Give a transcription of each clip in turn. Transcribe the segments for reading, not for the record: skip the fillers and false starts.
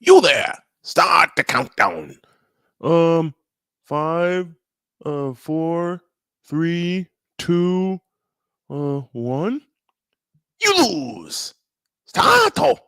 You there. Start the countdown. 5, 4, 3, 2, 1. You lose. Starto.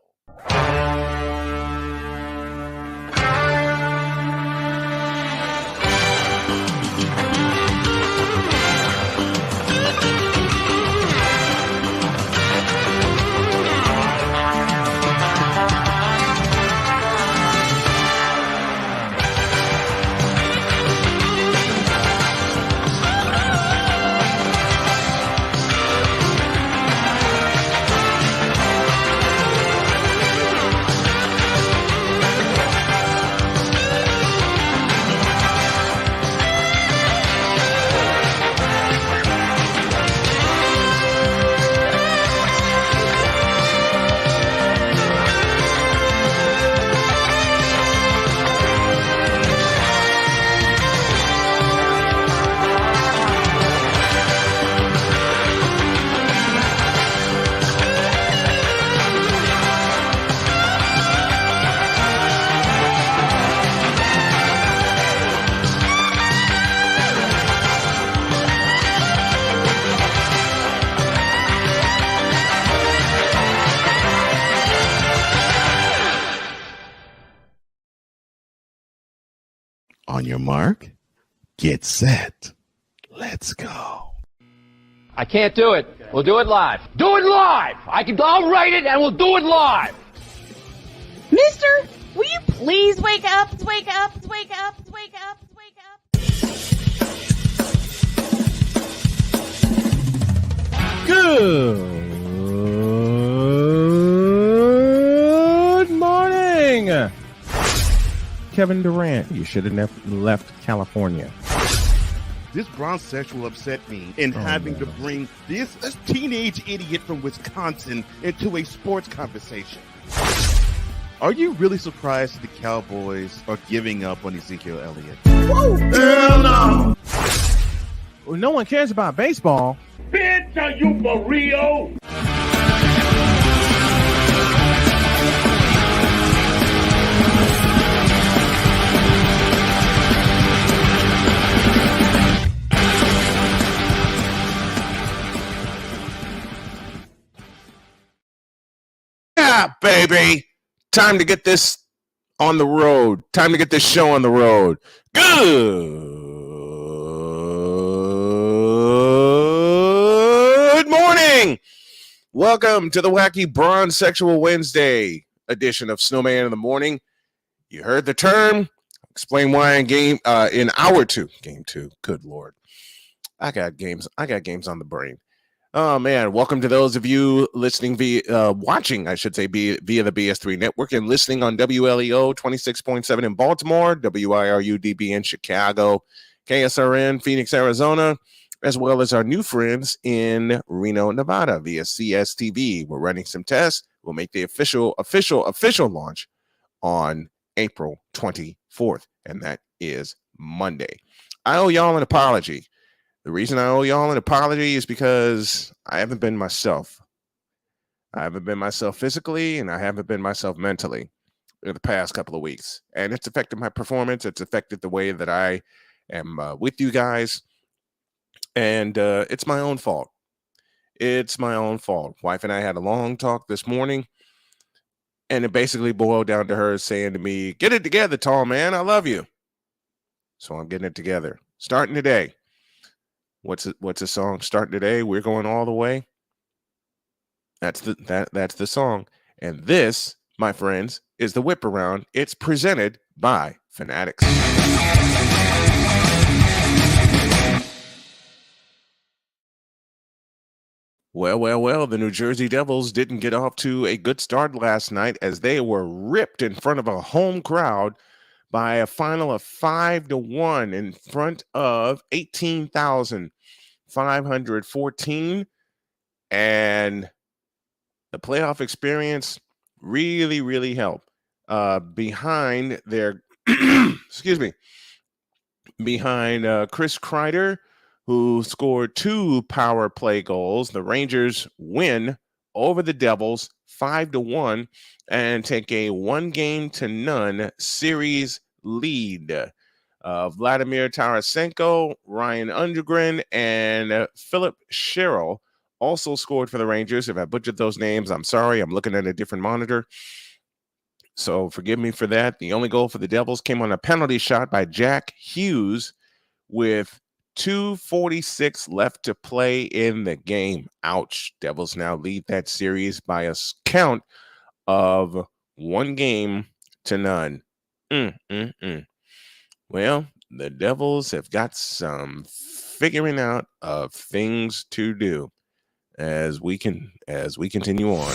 On your mark, get set. Let's go. I can't do it. We'll do it live. Do it live! I'll write it and we'll do it live! Mister, will you please wake up, wake up, wake up, wake up, wake up? Good morning. Kevin Durant, you should have left California. This bronzesexual upset me in having to bring this teenage idiot from Wisconsin into a sports conversation. Are you really surprised the Cowboys are giving up on Ezekiel Elliott? Whoa. Hell no. Well, no one cares about baseball. Bitch, are you for real? Yeah, baby. Time to get this on the road. Time to get this show on the road. Good morning. Welcome to the Wacky Bronze Sexual Wednesday edition of Snowman in the Morning. You heard the term. Explain why in hour two. Game 2. Good Lord. I got games on the brain. Oh man, welcome to those of you listening watching, I should say, via the BS3 network and listening on WLEO 26.7 in Baltimore, WIRU-DB in Chicago, KSRN, Phoenix, Arizona, as well as our new friends in Reno, Nevada via CSTV. We're running some tests. We'll make the official launch on April 24th, and that is Monday. I owe y'all an apology. The reason I owe y'all an apology is because I haven't been myself. I haven't been myself physically, and I haven't been myself mentally in the past couple of weeks. And it's affected my performance. It's affected the way that I am with you guys. And it's my own fault. It's my own fault. Wife and I had a long talk this morning, and it basically boiled down to her saying to me, "Get it together, tall man. I love you." So I'm getting it together. Starting today. What's the song? Starting today, we're going all the way. That's the song. And this, my friends, is the Whip Around. It's presented by Fanatics. Well, the New Jersey Devils didn't get off to a good start last night as they were ripped in front of a home crowd by a final of 5-1 in front of 18,514. And the playoff experience really, really helped. Behind their, behind Chris Kreider, who scored 2 power play goals, the Rangers win over the Devils 5-1 and take a 1-0 series lead. Vladimir Tarasenko, Ryan Undergren, and Philip Sherrill also scored for the Rangers. If I butchered those names, I'm sorry. I'm looking at a different monitor, so forgive me for that. The only goal for the Devils came on a penalty shot by Jack Hughes with 2:46 left to play in the game. Ouch. Devils now lead that series by a count of 1-0. Well, the Devils have got some figuring out of things to do as we continue on.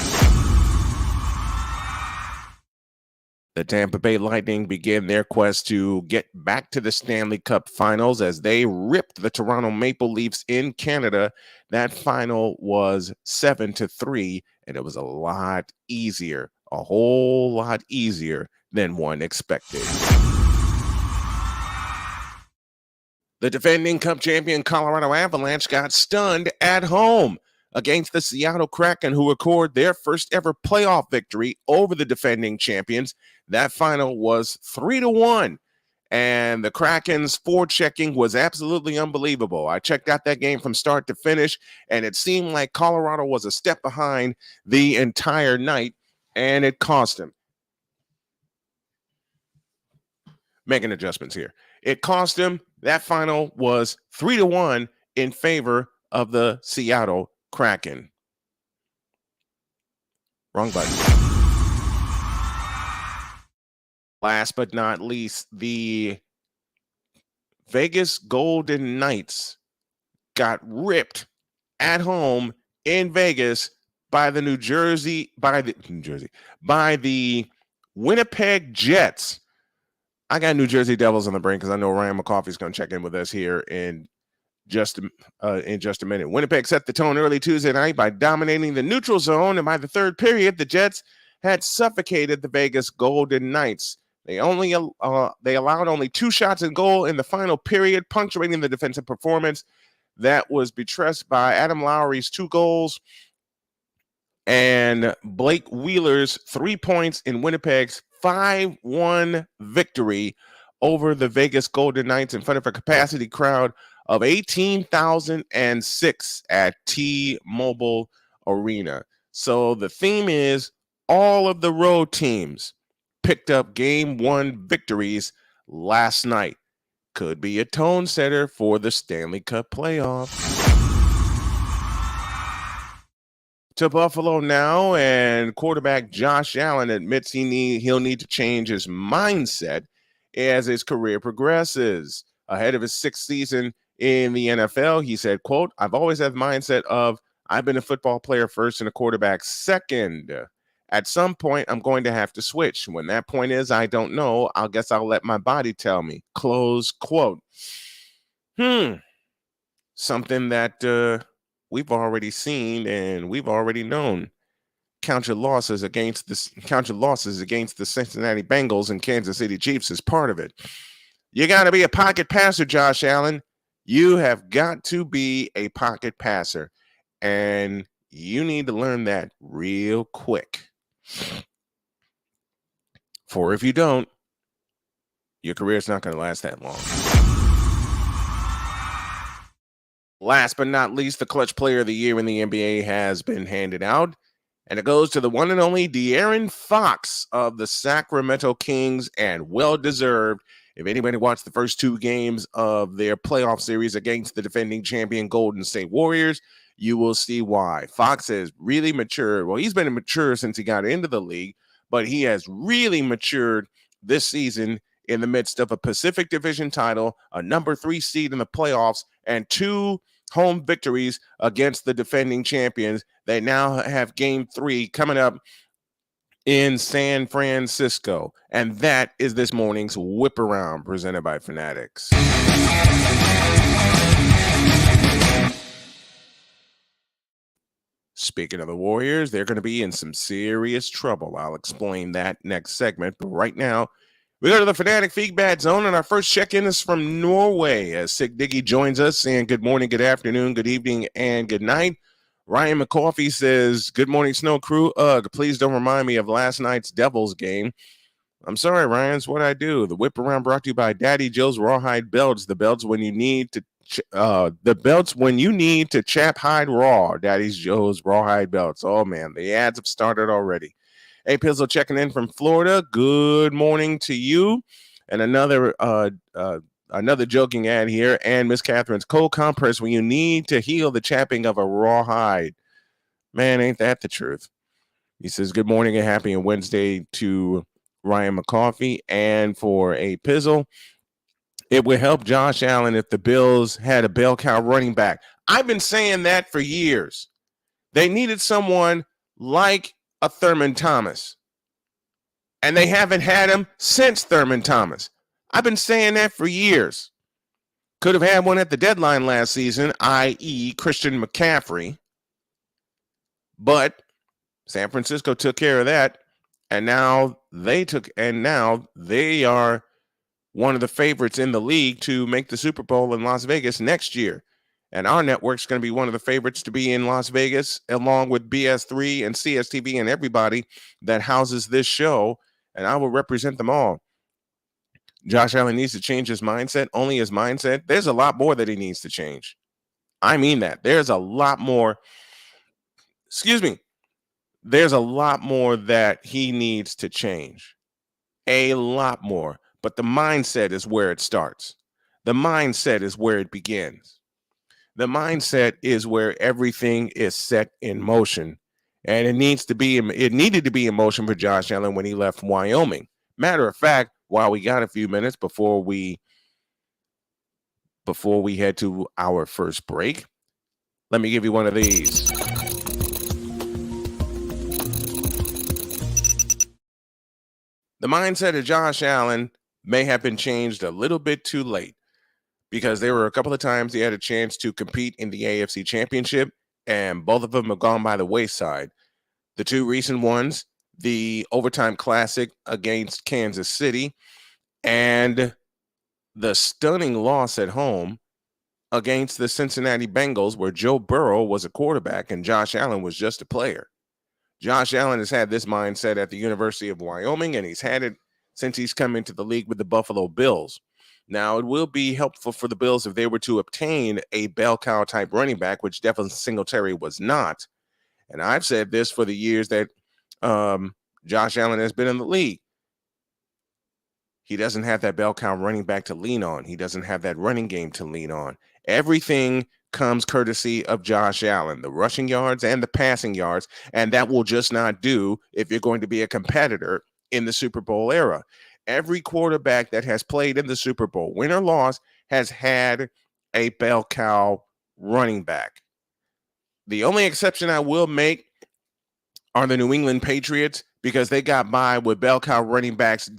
The Tampa Bay Lightning begin their quest to get back to the Stanley Cup Finals as they ripped the Toronto Maple Leafs in Canada. That final was 7-3, and it was a lot easier, a whole lot easier than one expected. The defending Cup champion Colorado Avalanche got stunned at home against the Seattle Kraken, who recorded their first ever playoff victory over the defending champions. That final was 3-1, and the Kraken's forechecking was absolutely unbelievable. I checked out that game from start to finish, and it seemed like Colorado was a step behind the entire night, and it cost him. Making adjustments here. It cost him. That final was 3-1 in favor of the Seattle Kraken. Wrong button. Last but not least, the Vegas Golden Knights got ripped at home in Vegas by the Winnipeg Jets. I got New Jersey Devils on the brain because I know Ryan McCoffey is going to check in with us here in just a minute. Winnipeg set the tone early Tuesday night by dominating the neutral zone, and by the third period, the Jets had suffocated the Vegas Golden Knights. They allowed only 2 shots in goal in the final period, punctuating the defensive performance that was buttressed by Adam Lowry's 2 goals and Blake Wheeler's 3 points in Winnipeg's 5-1 victory over the Vegas Golden Knights in front of a capacity crowd of 18,006 at T-Mobile Arena. So the theme is all of the road teams picked up Game 1 victories last night. Could be a tone setter for the Stanley Cup playoffs. To Buffalo now, and quarterback Josh Allen admits he'll need to change his mindset as his career progresses. Ahead of his 6th season in the NFL, he said, quote, "I've always had the mindset of I've been a football player first and a quarterback second. At some point, I'm going to have to switch. When that point is, I don't know. I guess I'll let my body tell me." Close quote. Something that we've already seen and we've already known. Count your losses against the Cincinnati Bengals and Kansas City Chiefs is part of it. You got to be a pocket passer, Josh Allen. You have got to be a pocket passer, and you need to learn that real quick. For if you don't, your career's not going to last that long. Last but not least, the clutch player of the year in the NBA has been handed out, and it goes to the one and only De'Aaron Fox of the Sacramento Kings, and well-deserved. If anybody watched the first 2 games of their playoff series against the defending champion Golden State Warriors, you will see why. Fox has really matured. Well, he's been mature since he got into the league, but he has really matured this season in the midst of a Pacific Division title, a number 3 seed in the playoffs, and 2 home victories against the defending champions. They now have Game 3 coming up in San Francisco. And that is this morning's Whip Around presented by Fanatics. Speaking of the Warriors, they're going to be in some serious trouble. I'll explain that next segment. But right now, we go to the Fanatic Feedback Zone, and our first check-in is from Norway as Sig Diggy joins us saying good morning, good afternoon, good evening, and good night. Ryan McCoffey says, "Good morning, Snow Crew. Ugh, please don't remind me of last night's Devils game." I'm sorry, Ryan. It's what I do. The whip around brought to you by Daddy Joe's Rawhide Belts. The belts when you need to, chap hide raw. Daddy Joe's Rawhide Belts. Oh man, the ads have started already. Hey, Pizzle checking in from Florida. Good morning to you. And another joking ad here. And Miss Catherine's cold compress when you need to heal the chapping of a rawhide. Man, ain't that the truth? He says, "Good morning and happy Wednesday to Ryan McCoffey and for a Pizzle. It would help Josh Allen if the Bills had a bell cow running back." I've been saying that for years. They needed someone like a Thurman Thomas, and they haven't had him since Thurman Thomas. I've been saying that for years. Could have had one at the deadline last season, i.e. Christian McCaffrey, but San Francisco took care of that, and now they are one of the favorites in the league to make the Super Bowl in Las Vegas next year. And our network's going to be one of the favorites to be in Las Vegas, along with BS3 and CSTV and everybody that houses this show, and I will represent them all. Josh Allen needs to change his mindset, only his mindset. There's a lot more that he needs to change. I mean that. There's a lot more. There's a lot more that he needs to change. A lot more. But the mindset is where it starts. The mindset is where it begins. The mindset is where everything is set in motion. And it needed to be in motion for Josh Allen when he left Wyoming. Matter of fact, while we got a few minutes before we head to our first break, let me give you one of these. The mindset of Josh Allen may have been changed a little bit too late, because there were a couple of times he had a chance to compete in the AFC Championship, and both of them have gone by the wayside. The two recent ones, the overtime classic against Kansas City and the stunning loss at home against the Cincinnati Bengals, where Joe Burrow was a quarterback and Josh Allen was just a player. Josh Allen has had this mindset at the University of Wyoming, and he's had it since he's come into the league with the Buffalo Bills. Now, it will be helpful for the Bills if they were to obtain a bell cow type running back, which Devin Singletary was not. And I've said this for the years that Josh Allen has been in the league. He doesn't have that bell cow running back to lean on. He doesn't have that running game to lean on. Everything comes courtesy of Josh Allen, the rushing yards and the passing yards, and that will just not do if you're going to be a competitor in the Super Bowl era. Every quarterback that has played in the Super Bowl, win or loss, has had a bell cow running back. The only exception I will make are the New England Patriots, because they got by with bell cow running backs ...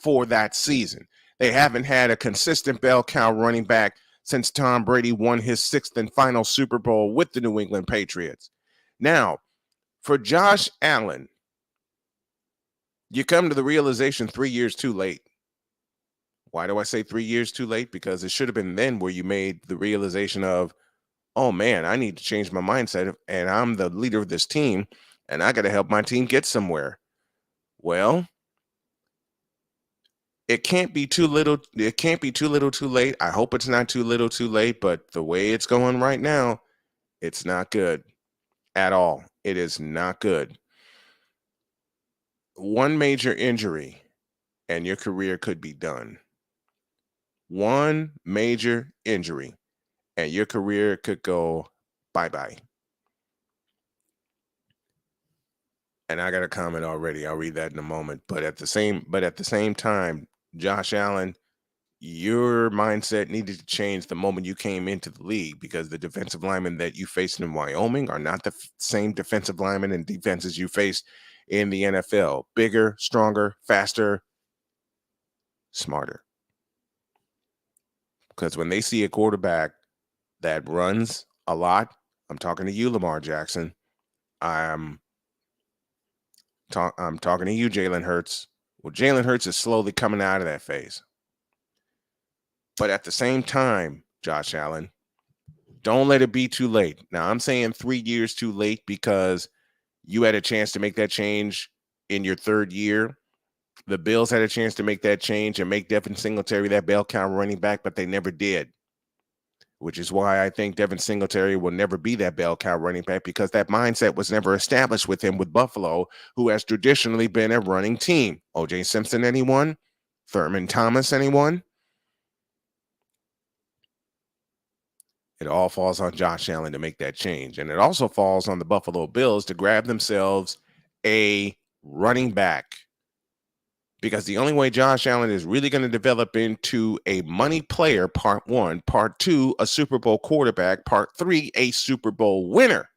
for that season. They haven't had a consistent bell cow running back since Tom Brady won his 6th and final Super Bowl with the New England Patriots. Now, for Josh Allen, you come to the realization 3 years too late. Why do I say 3 years too late? Because it should have been then where you made the realization of, oh man, I need to change my mindset, and I'm the leader of this team, and I got to help my team get somewhere. Well, it can't be too little. It can't be too little too late. I hope it's not too little too late, but the way it's going right now, it's not good at all. It is not good. One major injury and your career could be done. One major injury and your career could go bye-bye. And I got a comment already. I'll read that in a moment. But at the same time, Josh Allen, your mindset needed to change the moment you came into the league, because the defensive linemen that you faced in Wyoming are not the same defensive linemen and defenses you faced in the NFL. Bigger, stronger, faster, smarter. Because when they see a quarterback that runs a lot, I'm talking to you, Lamar Jackson. I'm talking to you, Jalen Hurts. Well, Jalen Hurts is slowly coming out of that phase. But at the same time, Josh Allen, Don't let it be too late. Now, I'm saying 3 years too late because you had a chance to make that change in your third year. The Bills had a chance to make that change and make Devin Singletary that bell cow running back, but they never did, which is why I think Devin Singletary will never be that bell cow running back, because that mindset was never established with him with Buffalo, who has traditionally been a running team. O.J. Simpson, anyone? Thurman Thomas, anyone? It all falls on Josh Allen to make that change. And it also falls on the Buffalo Bills to grab themselves a running back. Because the only way Josh Allen is really going to develop into a money player, part one, part two, a Super Bowl quarterback, part three, a Super Bowl winner,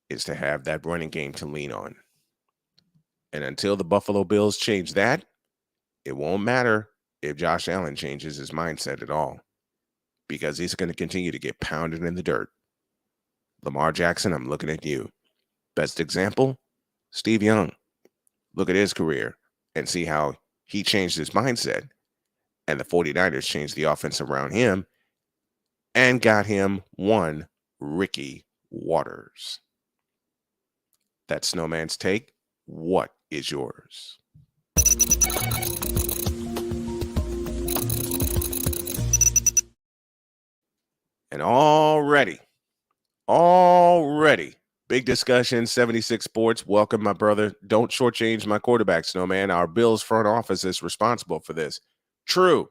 is to have that running game to lean on. And until the Buffalo Bills change that, it won't matter if Josh Allen changes his mindset at all, because he's going to continue to get pounded in the dirt. Lamar Jackson, I'm looking at you. Best example, Steve Young. Look at his career and see how he changed his mindset. And the 49ers changed the offense around him and got him one Ricky Waters. That's Snowman's take. What is yours? And already, big discussion, 76 Sports. Welcome, my brother. Don't shortchange my quarterback, Snowman. Our Bills front office is responsible for this. True.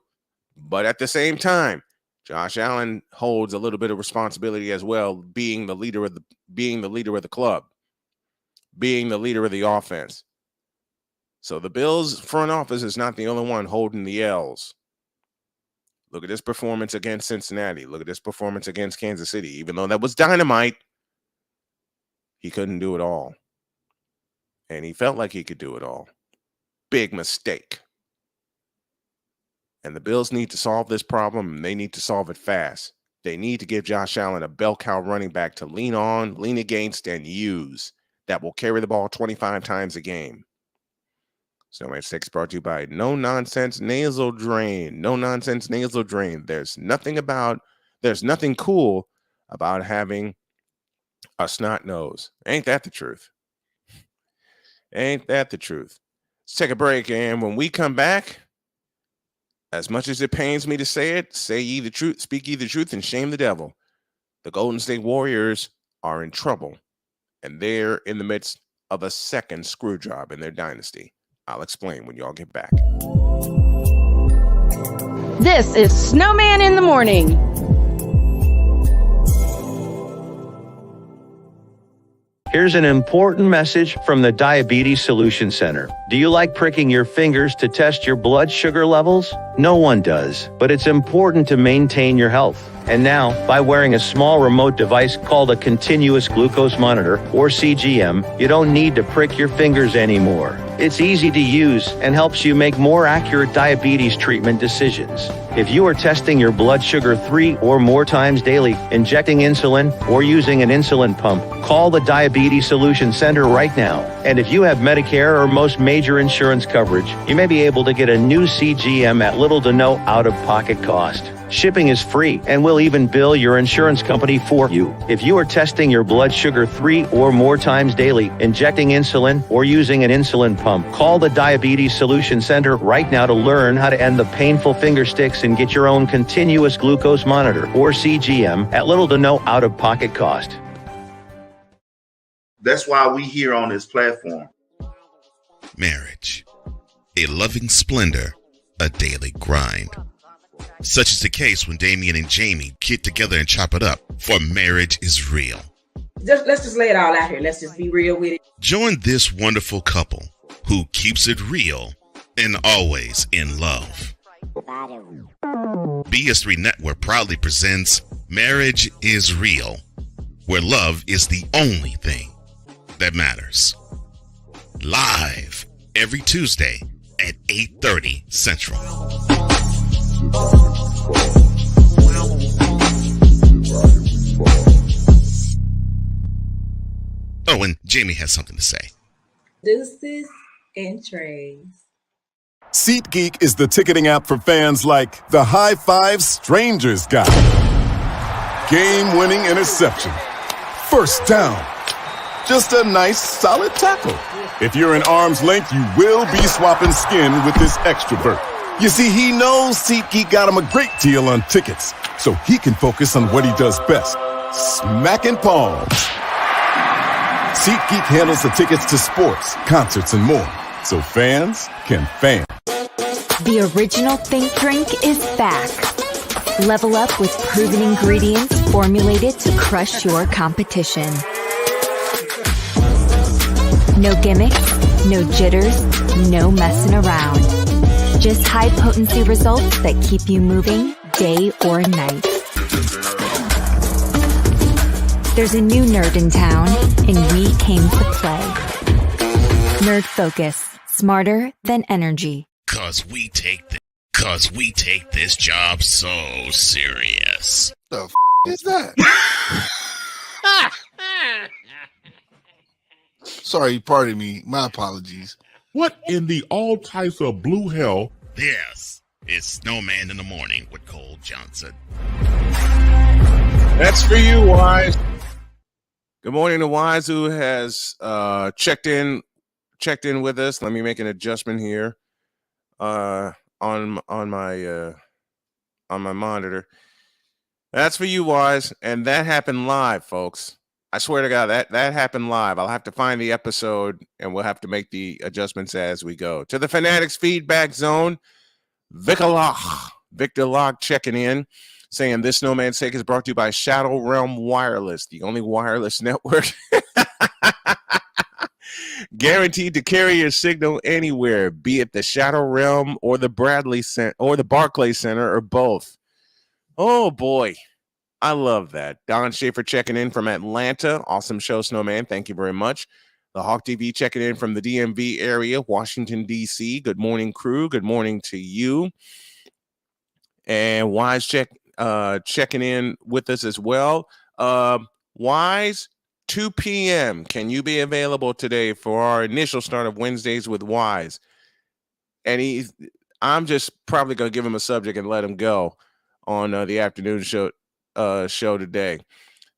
But at the same time, Josh Allen holds a little bit of responsibility as well, being the leader of the club, being the leader of the offense. So the Bills front office is not the only one holding the L's. Look at this performance against Cincinnati. Look at this performance against Kansas City. Even though that was dynamite, he couldn't do it all. And he felt like he could do it all. Big mistake. And the Bills need to solve this problem, and they need to solve it fast. They need to give Josh Allen a bell cow running back to lean on, lean against, and use that will carry the ball 25 times a game. Snowman 6 brought to you by No Nonsense Nasal Drain. No Nonsense Nasal Drain. There's nothing cool about having a snot nose. Ain't that the truth? Ain't that the truth? Let's take a break, and when we come back, as much as it pains me to say it, say ye the truth, speak ye the truth, and shame the devil. The Golden State Warriors are in trouble, and they're in the midst of a second screw job in their dynasty. I'll explain when y'all get back. This is Snowman in the Morning. Here's an important message from the Diabetes Solution Center. Do you like pricking your fingers to test your blood sugar levels? No one does, but it's important to maintain your health. And now, by wearing a small remote device called a continuous glucose monitor, or CGM, you don't need to prick your fingers anymore. It's easy to use and helps you make more accurate diabetes treatment decisions. If you are testing your blood sugar 3 or more times daily, injecting insulin, or using an insulin pump, call the Diabetes Solution Center right now. And if you have Medicare or most major insurance coverage, you may be able to get a new CGM at little to no out-of-pocket cost. Shipping is free, and we'll even bill your insurance company for you. If you are testing your blood sugar 3 or more times daily, injecting insulin, or using an insulin pump, call the Diabetes Solution Center right now to learn how to end the painful finger sticks and get your own continuous glucose monitor, or CGM, at little to no out-of-pocket cost. That's why we here on this platform. Marriage, a loving splendor, a daily grind. Such is the case when Damien and Jamie get together and chop it up, for marriage is real. Let's just lay it all out here. Let's just be real with it. Join this wonderful couple who keeps it real and always in love. BS3 Network proudly presents Marriage is Real, where love is the only thing that matters. Live every Tuesday at 8:30 Central. Oh, and Jamie has something to say. Deuces and trays. SeatGeek is the ticketing app for fans like the High Five Strangers guy game-winning interception. First down. Just a nice, solid tackle. If you're in arm's length, you will be swapping skin with this extrovert. You see, he knows SeatGeek got him a great deal on tickets, so he can focus on what he does best, smacking palms. SeatGeek handles the tickets to sports, concerts, and more, so fans can fan. The original Think drink is back. Level up with proven ingredients formulated to crush your competition. No gimmicks, no jitters, no messing around. Just high-potency results that keep you moving day or night. There's a new nerd in town, and we came to play. Nerd Focus. Smarter than energy. Cause we take this job so serious. The f*** is that? Sorry, pardon me. My apologies. What in the all types of blue hell? This is Snowman in the Morning with Cole Johnson. That's for you, Wise. Good morning to Wise, who has checked in with us. Let me make an adjustment here on my monitor. That's for you, Wise, and that happened live, folks. I swear to God, that happened live. I'll have to find the episode, and we'll have to make the adjustments as we go. To the Fanatics feedback zone, Victor Locke checking in, saying this Snowman's Take is brought to you by Shadow Realm Wireless, the only wireless network guaranteed to carry your signal anywhere, be it the Shadow Realm or the Barclays Center or both. Oh boy, I love that. Don Schaefer checking in from Atlanta. Awesome show, Snowman. Thank you very much. The Hawk TV checking in from the DMV area, Washington, D.C. Good morning, crew. Good morning to you. And Wise checking in with us as well. Wise, 2 p.m. Can you be available today for our initial start of Wednesdays with Wise? And I'm just probably going to give him a subject and let him go on the afternoon show today.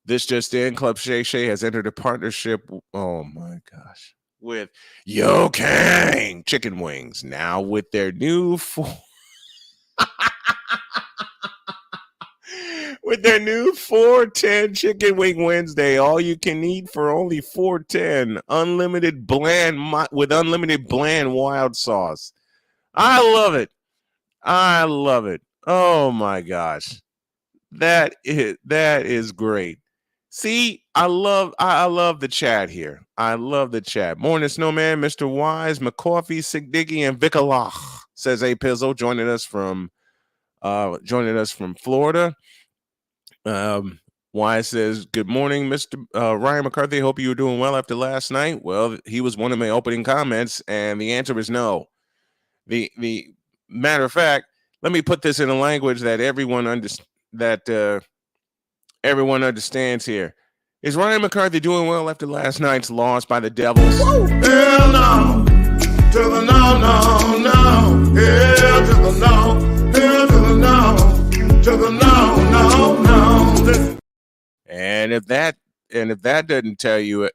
This just in, Club Shay Shay has entered a partnership, oh my gosh, with Yo Kang Chicken Wings. Now with their new with their new 410 Chicken Wing Wednesday, all you can eat for only $4.10, unlimited bland with unlimited bland wild sauce. I love it. Oh my gosh. That is great. See, I love the chat here. I love the chat. Morning, Snowman, Mr. Wise, McCoffee, Sig Diggy, and Vikalach, says A Pizzle, joining us from Florida. Wise says, good morning, Mr. Ryan McCarthy. Hope you were doing well after last night. Well, he was one of my opening comments, and the answer is no. The matter of fact, let me put this in a language that everyone understands here. Is Ryan McCarthy doing well after last night's loss by the Devils? Hell no. To the no, no, no. Hell to the no. Hell to the no. To the no, no, no. And if that didn't tell you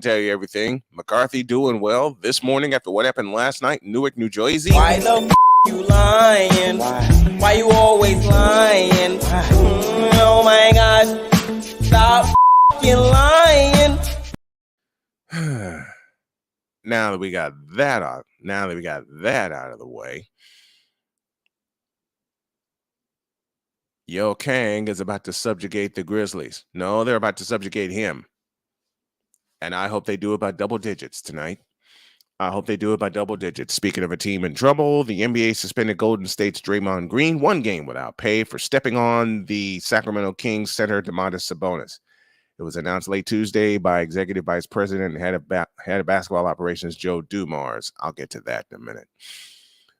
everything, McCarthy doing well this morning after what happened last night in Newark, New Jersey. Why the you lying? Why you always lying? Oh my gosh. Stop lying. Now that we got that out of the way, Yo Kang is about to subjugate the Grizzlies. No, they're about to subjugate him. And I hope they do it by double digits tonight. Speaking of a team in trouble, the NBA suspended Golden State's Draymond Green 1 game without pay for stepping on the Sacramento Kings center Domantas Sabonis. It was announced late Tuesday by Executive Vice President and Head of Basketball Operations Joe Dumars. I'll get to that in a minute.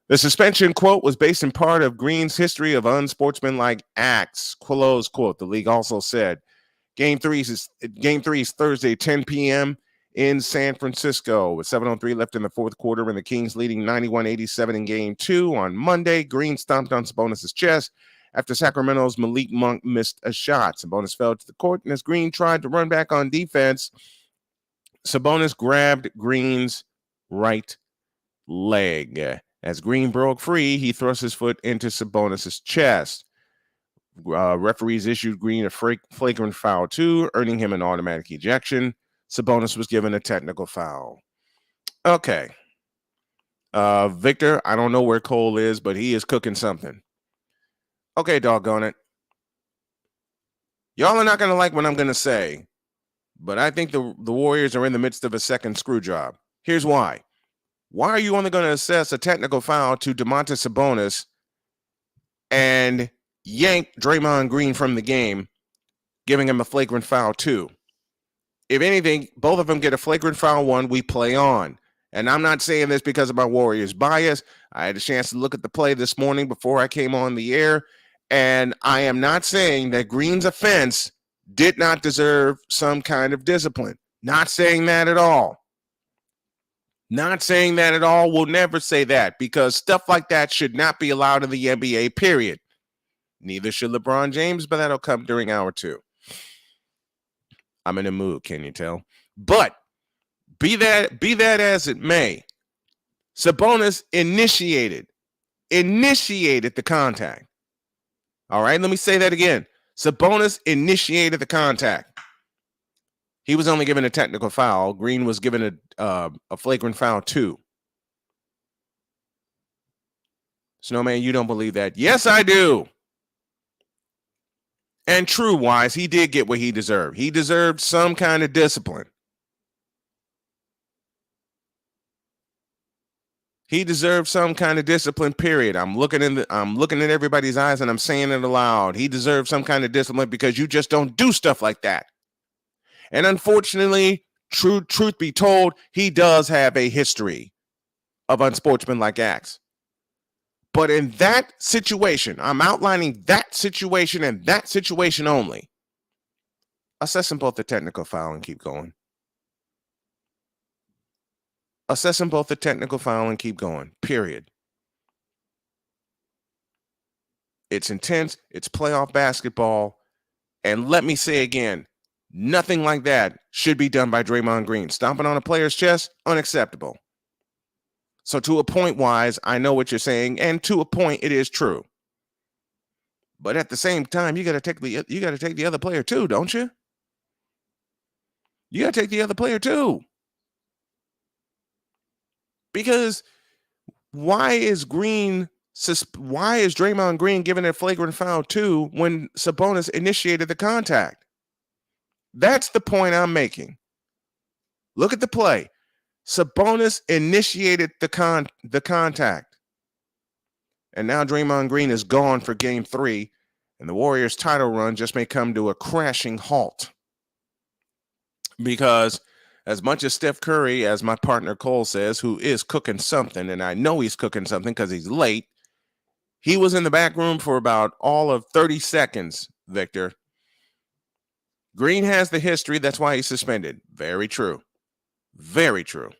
The suspension, quote, was based in part of Green's history of unsportsmanlike acts, close quote. The league also said Game 3 is Thursday, 10 p.m. in San Francisco with 7:03 left in the fourth quarter and the Kings leading 91-87 in Game 2. On Monday, Green stomped on Sabonis' chest after Sacramento's Malik Monk missed a shot. Sabonis fell to the court, and as Green tried to run back on defense, Sabonis grabbed Green's right leg. As Green broke free, he thrust his foot into Sabonis' chest. Referees issued Green a flagrant foul too, earning him an automatic ejection. Sabonis was given a technical foul. Okay. Victor, I don't know where Cole is, but he is cooking something. Okay, doggone it. Y'all are not going to like what I'm going to say, but I think the Warriors are in the midst of a second screw job. Here's why. Why are you only going to assess a technical foul to Domantas Sabonis and yank Draymond Green from the game, giving him a flagrant foul too? If anything, both of them get a flagrant foul one, we play on. And I'm not saying this because of my Warriors bias. I had a chance to look at the play this morning before I came on the air, and I am not saying that Green's offense did not deserve some kind of discipline. Not saying that at all. Not saying that at all. We'll never say that because stuff like that should not be allowed in the NBA, period. Neither should LeBron James, but that'll come during hour 2. I'm in a mood, can you tell? But be that as it may, Sabonis initiated the contact. All right, let me say that again. Sabonis initiated the contact. He was only given a technical foul. Green was given a flagrant foul too. Snowman, you don't believe that? Yes, I do. And true-wise, he did get what he deserved. He deserved some kind of discipline. He deserved some kind of discipline, period. I'm looking at everybody's eyes and I'm saying it aloud. He deserved some kind of discipline because you just don't do stuff like that. And unfortunately, truth be told, he does have a history of unsportsmanlike acts. But in that situation, I'm outlining that situation and that situation only. Assess him both the technical foul and keep going. Assess him both the technical foul and keep going, period. It's intense. It's playoff basketball. And let me say again, nothing like that should be done by Draymond Green. Stomping on a player's chest, unacceptable. So to a point wise, I know what you're saying, and to a point, it is true. But at the same time, you got to take the other player too, don't you? You got to take the other player too. Because why is Draymond Green given a flagrant foul too when Sabonis initiated the contact? That's the point I'm making. Look at the play. Sabonis initiated the contact. And now Draymond Green is gone for game 3, and the Warriors' title run just may come to a crashing halt. Because as much as Steph Curry, as my partner Cole says, who is cooking something, and I know he's cooking something because he's late, he was in the back room for about all of 30 seconds, Victor. Green has the history. That's why he's suspended. Very true. Very true.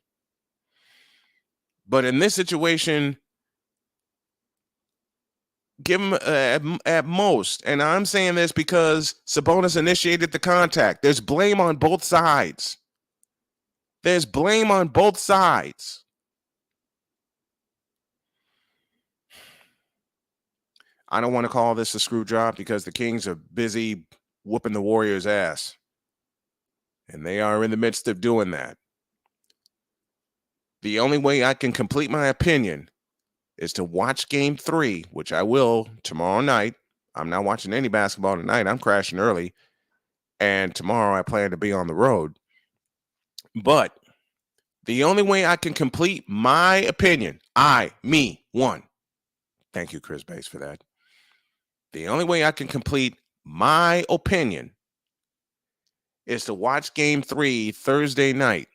But in this situation, give him at most, and I'm saying this because Sabonis initiated the contact. There's blame on both sides. There's blame on both sides. I don't want to call this a screw job because the Kings are busy whooping the Warriors' ass. And they are in the midst of doing that. The only way I can complete my opinion is to watch game 3, which I will tomorrow night. I'm not watching any basketball tonight. I'm crashing early. And tomorrow I plan to be on the road. But the only way I can complete my opinion, one. Thank you, Chris Bates, for that. The only way I can complete my opinion is to watch game 3 Thursday night.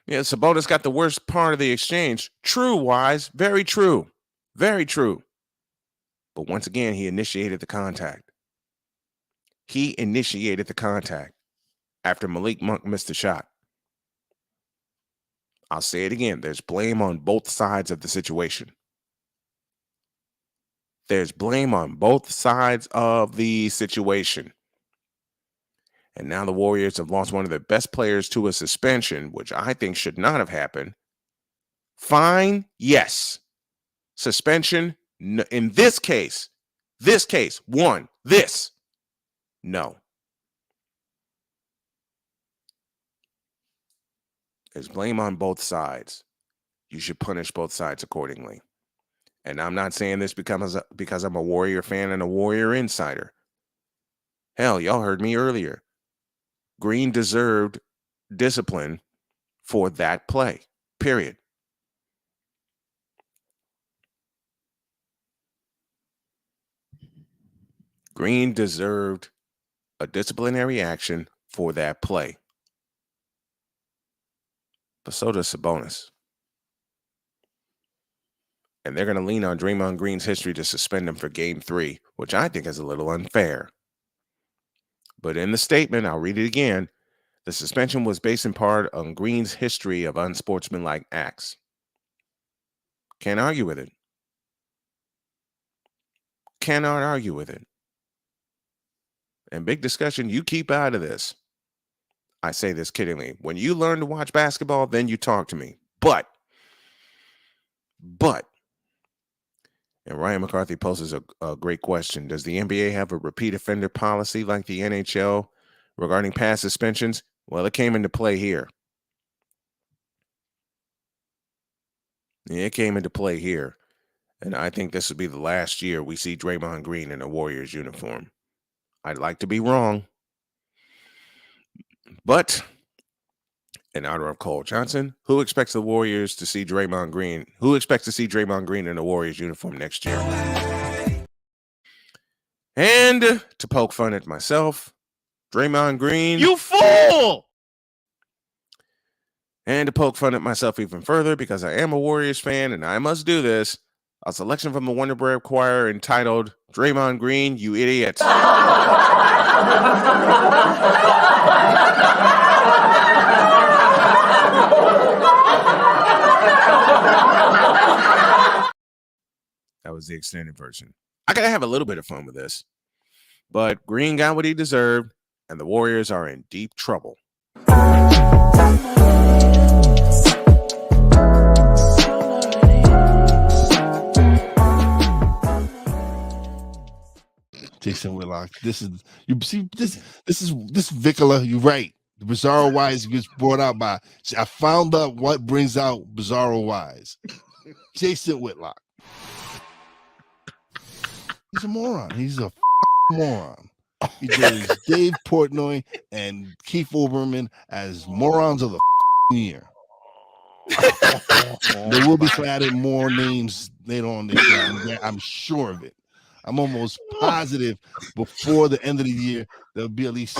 Yeah, Sabonis got the worst part of the exchange. True, Wise. Very true. Very true. But once again, he initiated the contact. He initiated the contact after Malik Monk missed a shot. I'll say it again. There's blame on both sides of the situation. There's blame on both sides of the situation. And now the Warriors have lost one of their best players to a suspension, which I think should not have happened. Fine, yes. Suspension, no. In this case, one, this, no. There's blame on both sides. You should punish both sides accordingly. And I'm not saying this because I'm a Warrior fan and a Warrior insider. Hell, y'all heard me earlier. Green deserved discipline for that play, period. Green deserved a disciplinary action for that play. But so does Sabonis. And they're going to lean on Draymond Green's history to suspend him for Game 3, which I think is a little unfair. But in the statement, I'll read it again. The suspension was based in part on Green's history of unsportsmanlike acts. Can't argue with it. Cannot argue with it. And big discussion, you keep out of this. I say this kiddingly. When you learn to watch basketball, then you talk to me. But, and Ryan McCarthy poses a great question. Does the NBA have a repeat offender policy like the NHL regarding past suspensions? Well, it came into play here. It came into play here. And I think this will be the last year we see Draymond Green in a Warriors uniform. I'd like to be wrong. But in honor of Cole Johnson, who expects the Warriors to see Draymond Green? Who expects to see Draymond Green in a Warriors uniform next year? And to poke fun at myself, Draymond Green. You fool! And to poke fun at myself even further, because I am a Warriors fan and I must do this, a selection from the Wonder Bread Choir entitled Draymond Green, You Idiot. That was the extended version. I gotta have a little bit of fun with this. But Green got what he deserved, and the Warriors are in deep trouble. Jason Whitlock. This is Vicola. You're right. The Bizarro Wise gets brought out by. I found out what brings out Bizarro Wise. Jason Whitlock. He's a moron. He's a moron. He does Dave Portnoy and Keith Olbermann as morons of the year. There will be added more names later on this year. I'm sure of it. I'm almost positive before the end of the year there'll be at least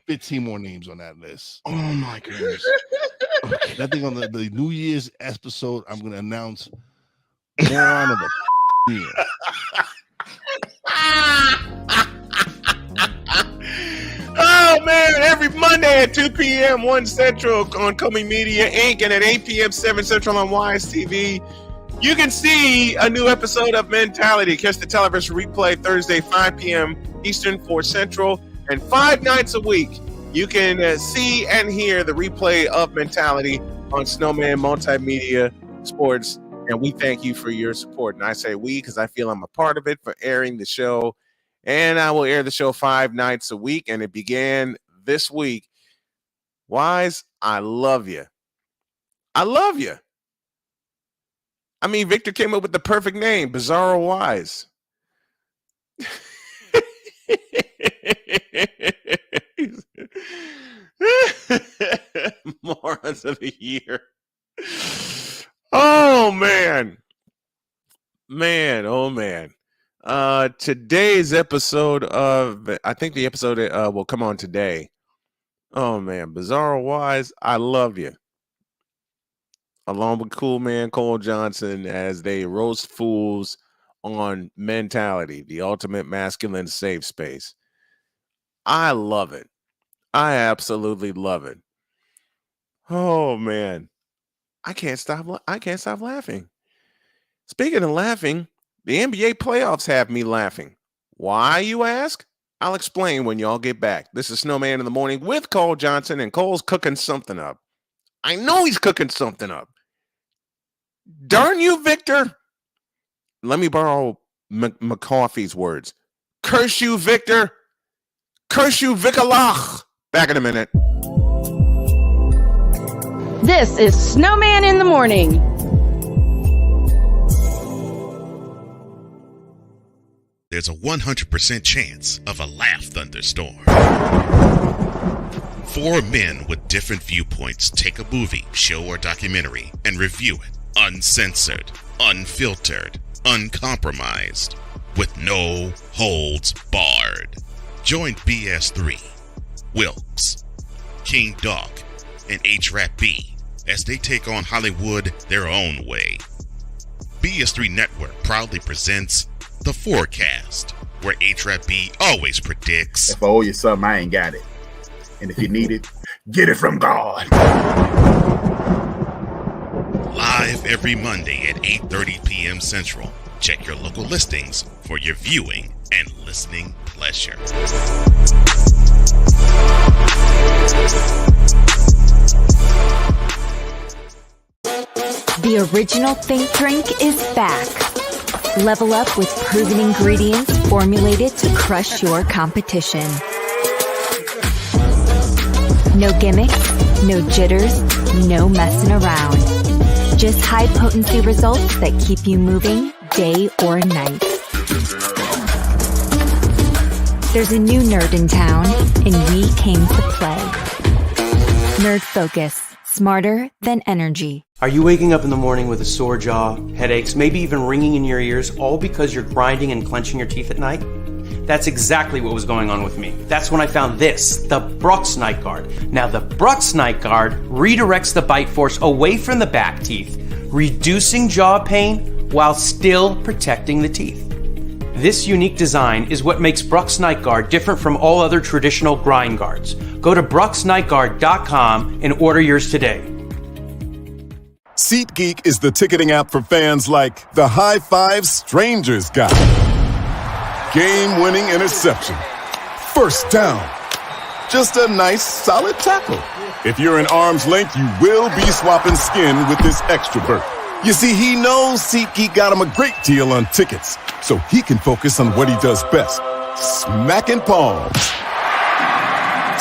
15 more names on that list. Oh my goodness! I think on the New Year's episode, I'm going to announce moron of the year. Oh man, every Monday at 2 p.m. 1 Central on Comey Media Inc. and at 8 p.m. 7 Central on Wise TV, you can see a new episode of Mentality. Catch the television replay Thursday 5 p.m. Eastern 4 Central, and 5 nights a week you can see and hear the replay of Mentality on Snowman Multimedia Sports. And we thank you for your support. And I say we because I feel I'm a part of it, for airing the show. And I will air the show 5 nights a week. And it began this week. Wise, I love you. I love you. I mean, Victor came up with the perfect name, Bizarro Wise. Morons of the year. Oh, man. Oh, man. Today's episode of, I think the episode will come on today. Oh, man. Bizarro Wise, I love you. Along with Cool Man Cole Johnson as they roast fools on Mentality, the ultimate masculine safe space. I love it. I absolutely love it. Oh man, I can't stop laughing. Speaking of laughing, The NBA playoffs have me laughing. Why, you ask? I'll explain when y'all get back. This is Snowman in the Morning with Cole Johnson, and Cole's cooking something up. I know he's cooking something up. Darn you, Victor. Let me borrow McCarthy's words. Curse you, Victor. Curse you, Vikalach. Back in a minute. This is Snowman in the Morning. There's a 100% chance of a laugh thunderstorm. Four men with different viewpoints take a movie, show, or documentary and review it uncensored, unfiltered, uncompromised, with no holds barred. Join BS3, Wilkes, King Doc, and H-Rap B as they take on Hollywood their own way. BS3 Network proudly presents The Forecast, where H-Rap B always predicts, if I owe you something, I ain't got it. And if you need it, get it from God. live every Monday at 8:30 p.m. Central. Check your local listings for your viewing and listening pleasure. The original Think Drink is back. Level up with proven ingredients formulated to crush your competition. No gimmicks, no jitters, no messing around. Just high-potency results that keep you moving day or night. There's a new nerd in town, and we came to play. Nerd Focus. Smarter than energy. Are you waking up in the morning with a sore jaw, headaches, maybe even ringing in your ears, all because you're grinding and clenching your teeth at night? That's exactly what was going on with me. That's when I found this, the Brux Night Guard. Now, the Brux Night Guard redirects the bite force away from the back teeth, reducing jaw pain while still protecting the teeth. This unique design is what makes Brux Night Guard different from all other traditional grind guards. Go to BruxNightGuard.com and order yours today. SeatGeek is the ticketing app for fans like the High Five Strangers guy. Game-winning interception. First down. Just a nice, solid tackle. If you're in arm's length, you will be swapping skin with this extra berth. You see, he knows SeatGeek got him a great deal on tickets, so he can focus on what he does best, smacking palms.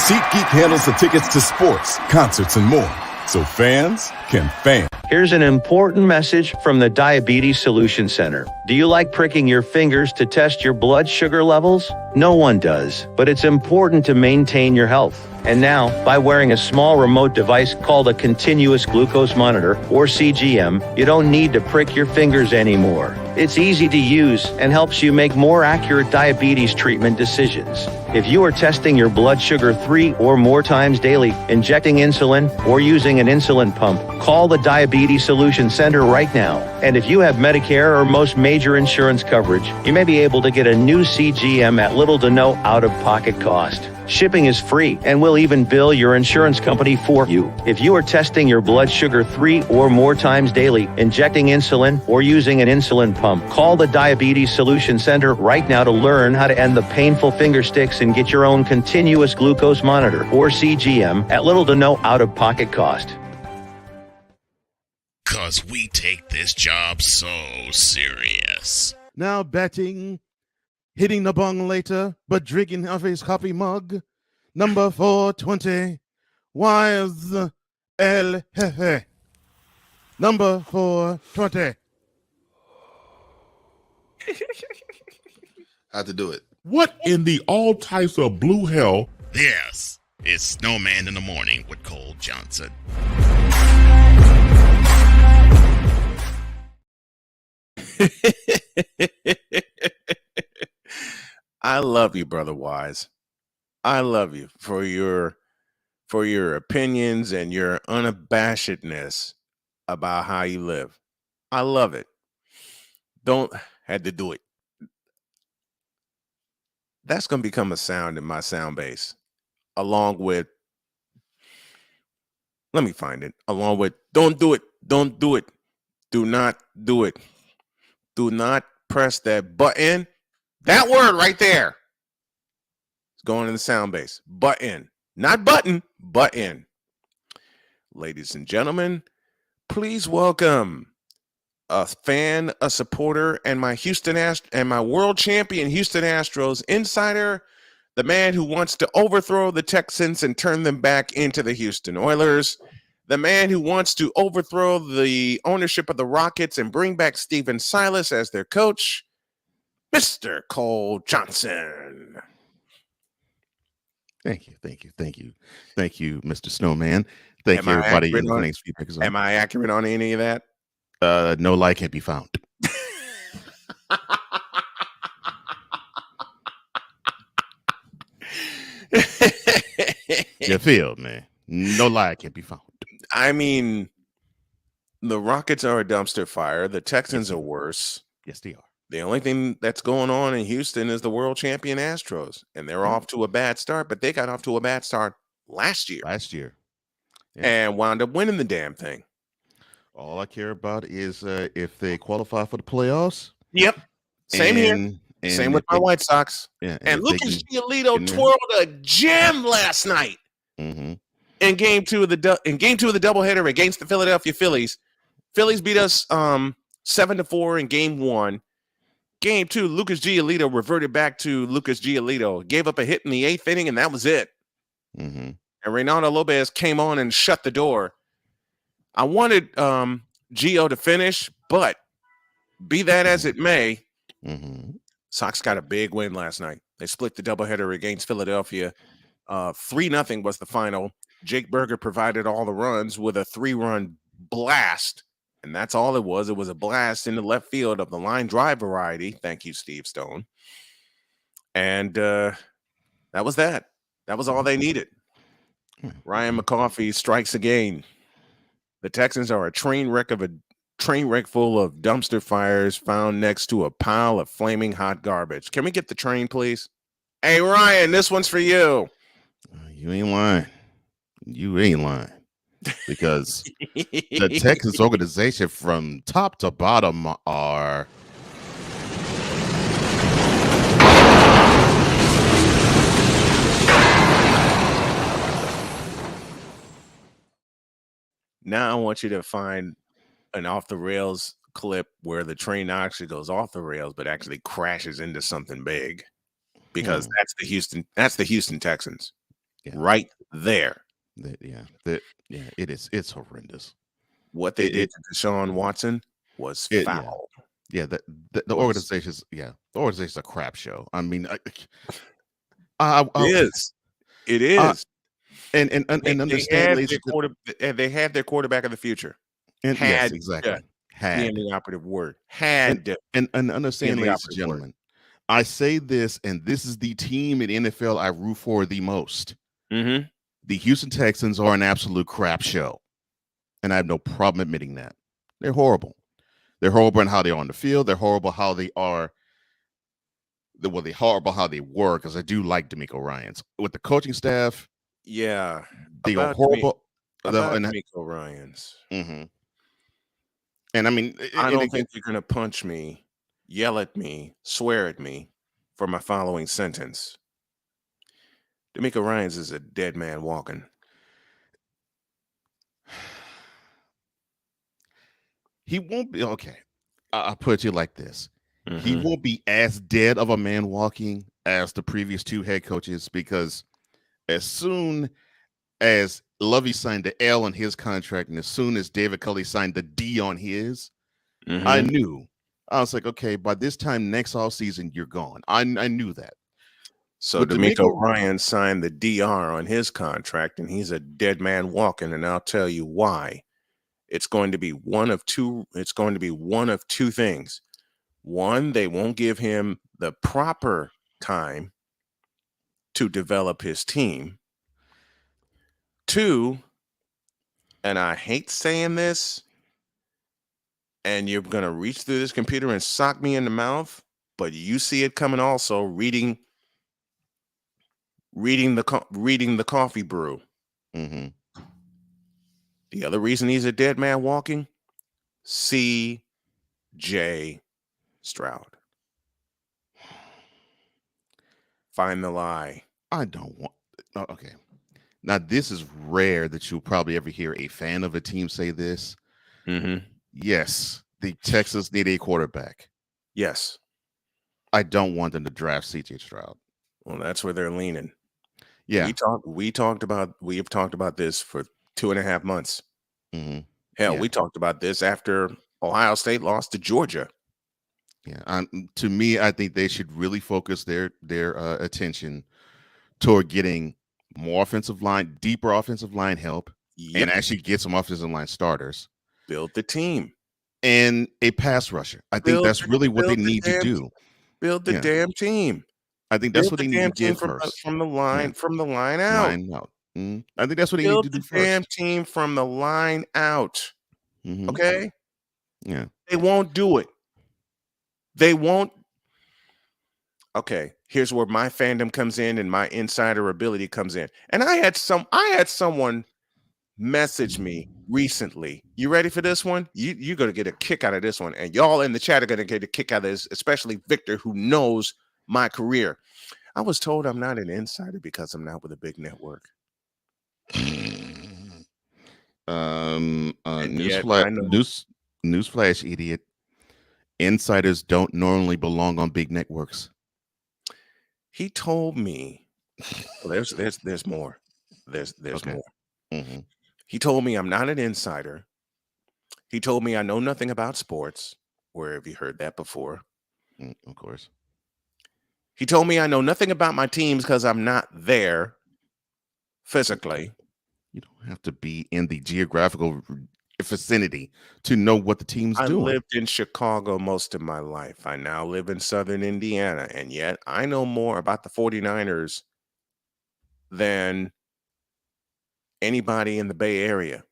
SeatGeek handles the tickets to sports, concerts, and more, so fans can fan. Here's an important message from the Diabetes Solution Center. Do you like pricking your fingers to test your blood sugar levels? No one does, but it's important to maintain your health. And now, by wearing a small remote device called a continuous glucose monitor, or CGM, you don't need to prick your fingers anymore. It's easy to use and helps you make more accurate diabetes treatment decisions. If you are testing your blood sugar 3 or more times daily, injecting insulin, or using an insulin pump, call the Diabetes Solution Center right now. And if you have Medicare or most major insurance coverage, you may be able to get a new CGM at little to no out-of-pocket cost. Shipping is free, and we'll even bill your insurance company for you. If you are testing your blood sugar 3 or more times daily, injecting insulin, or using an insulin pump, call the Diabetes Solution Center right now to learn how to end the painful finger sticks and get your own continuous glucose monitor, or CGM, at little to no out-of-pocket cost. 'Cause we take this job so serious. Now batting, hitting the bong later, but drinking of his coffee mug. Number 420, Wise El Jefe. Number 420. Had to do it. What in the all types of blue hell? Yes, it's Snowman in the Morning with Cole Johnson. I love you, Brother Wise. I love you for your opinions and your unabashedness about how you live. I love it. Don't had to do it. That's going to become a sound in my sound base, along with, let me find it, along with don't do it, do not do it, do not press that button. That word right there. It's going in the sound base. Button. Not button, button. Ladies and gentlemen, please welcome a fan, a supporter, and my world champion Houston Astros insider, the man who wants to overthrow the Texans and turn them back into the Houston Oilers, the man who wants to overthrow the ownership of the Rockets and bring back Steven Silas as their coach, Mr. Cole Johnson. Thank you, Mr. Snowman. Thank you, everybody in the Phoenix Feedback Zone. Am I accurate on any of that? No lie can't be found. You feel, man? No lie can't be found. I mean, the Rockets are a dumpster fire. The Texans are worse. Yes, they are. The only thing that's going on in Houston is the world champion Astros, and they're off to a bad start, but they got off to a bad start last year. Yeah. And wound up winning the damn thing. All I care about is if they qualify for the playoffs. Yep. Same here. Same with my White Sox. Yeah. And Lucas Giolito twirled a gem last night in game two of the doubleheader against the Philadelphia Phillies. Phillies beat us 7-4 in game one. Game two, Lucas Giolito reverted back to Lucas Giolito, gave up a hit in the 8th inning, and that was it. And Reynaldo Lopez came on and shut the door. I wanted Gio to finish, but be that as it may, Sox got a big win last night. They split the doubleheader against Philadelphia. 3-0 was the final. Jake Berger provided all the runs with a 3-run blast. And that's all it was. It was a blast in the left field of the line drive variety. Thank you, Steve Stone. And that was that. That was all they needed. Ryan McCaffrey strikes again. The Texans are a train wreck full of dumpster fires found next to a pile of flaming hot garbage. Can we get the train, please? Hey, Ryan, this one's for you. You ain't lying. Because the Texans organization from top to bottom are now I want you to find an off the rails clip where the train not actually goes off the rails, but actually crashes into something big, because that's the Houston Texans right there. It's horrendous. What they did to Deshaun Watson was foul. The organization's the organization's a crap show. I mean, it is. And understand, they had their quarterback of the future. And yes, exactly. Had the operative word. Had and understand, ladies and gentlemen, I say this, and this is the team in NFL I root for the most. The Houston Texans are an absolute crap show, and I have no problem admitting that. They're horrible. They're horrible in how they are on the field. They're horrible how they are. They're horrible how they work, because I do like D'Amico Ryans. With the coaching staff, they are horrible. D'Amico Ryans. And I mean, I don't think you're going to punch me, yell at me, swear at me for my following sentence. D'Amico Ryans is a dead man walking. He won't be okay. I'll put it to you like this. He won't be as dead of a man walking as the previous two head coaches, because as soon as Lovey signed the L on his contract, and as soon as David Culley signed the D on his, I was like, okay, by this time next offseason, you're gone. I knew that. So D'Amico Ryans signed the DR on his contract, and he's a dead man walking, and I'll tell you why. It's going to be one of two things. One, they won't give him the proper time to develop his team. Two, and I hate saying this, and you're going to reach through this computer and sock me in the mouth, but you see it coming also, reading the coffee brew. The other reason he's a dead man walking, C.J. Stroud. Find the lie. I don't want. Okay. Now, this is rare that you'll probably ever hear a fan of a team say this. Mm-hmm. Yes, the Texans need a quarterback. Yes. I don't want them to draft C.J. Stroud. Well, that's where they're leaning. Yeah. We have talked about this for 2.5 months. Mm-hmm. Hell, Yeah. we talked about this after Ohio State lost to Georgia. Yeah. To me, I think they should really focus their attention toward getting more deeper offensive line help, Yep. and actually get some offensive line starters. Build the team. And a pass rusher. I think that's really what they need to do. Build the damn team. I think that's what they need to get first. From the line out. I think that's what they need to do first. Build the damn team from the line out. Mm-hmm. Okay? Yeah. They won't do it. They won't. Okay, here's where my fandom comes in and my insider ability comes in. And I had someone message me recently. You ready for this one? You're gonna get a kick out of this one, and y'all in the chat are gonna get a kick out of this, especially Victor, who knows my career. I was told I'm not an insider because I'm not with a big network. Newsflash, idiot. Insiders don't normally belong on big networks. He told me. Well, there's more. There's Okay. more. Mm-hmm. He told me I'm not an insider. He told me I know nothing about sports. Where have you heard that before? Of course. He told me I know nothing about my teams because I'm not there physically. You don't have to be in the geographical vicinity to know what the team's doing. I lived in Chicago most of my life. I now live in Southern Indiana, and yet I know more about the 49ers than anybody in the Bay Area.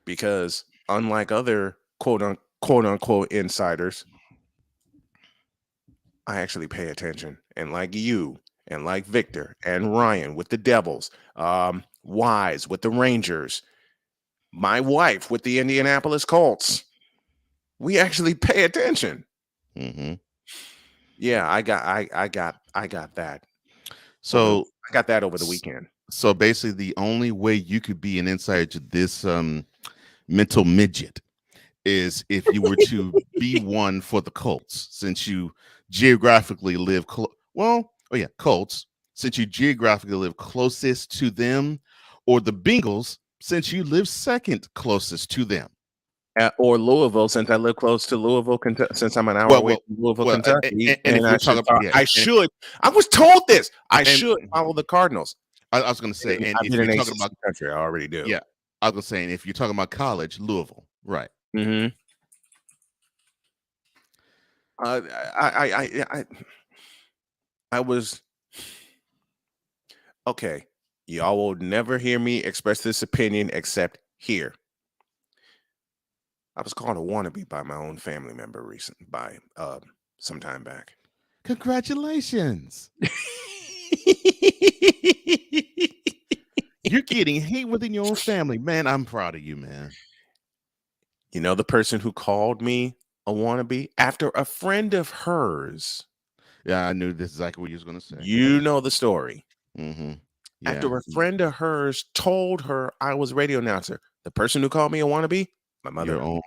Because unlike other quote unquote insiders, I actually pay attention. And like you, and like Victor and Ryan with the Devils, Wise with the Rangers, my wife with the Indianapolis Colts, we actually pay attention. Mm-hmm. Yeah, I got that. So I got that over the weekend. So basically, the only way you could be an insider to this mental midget is if you were to be one for the Colts, since you geographically live Colts, since you geographically live closest to them, or the Bengals, since you live second closest to them. Or Louisville, since I live close to Louisville, Kentucky, since I'm an hour away from Louisville, Kentucky. I was told this. I should follow the Cardinals. I was going to say, and if you're talking about country, I already do. Yeah, I was going to say, and if you're talking about college, Louisville, right? Mm-hmm. I was okay. Y'all will never hear me express this opinion except here. I was called a wannabe by my own family member some time back. Congratulations. You're getting hate within your own family. Man, I'm proud of you, man. You know the person who called me a wannabe? After a friend of hers. Yeah, I knew this is exactly what you was going to say. You know the story. Mm-hmm. Yeah. After a friend of hers told her I was a radio announcer. The person who called me a wannabe? My mother. Your own,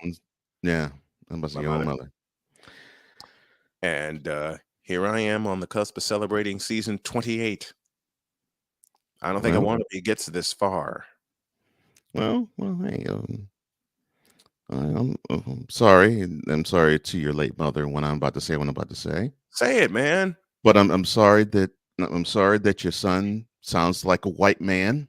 that must be your own mother. And here I am on the cusp of celebrating season 28. I don't think a wannabe gets this far. Well, hey, I'm sorry. I'm sorry to your late mother when I'm about to say what I'm about to say. Say it, man. But I'm sorry that your son sounds like a white man.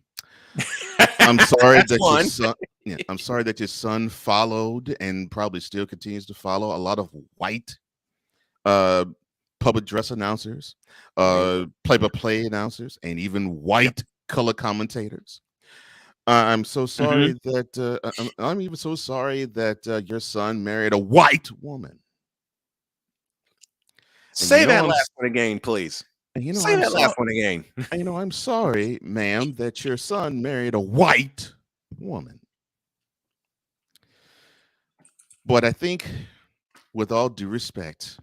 I'm sorry that your son. Yeah, I'm sorry that your son followed and probably still continues to follow a lot of white public address announcers, play-by-play announcers, and even white color commentators. I'm so sorry that I'm even so sorry that your son married a white woman. Say that last one again, please. Say that last one again. I'm sorry, ma'am, that your son married a white woman. But I think, with all due respect,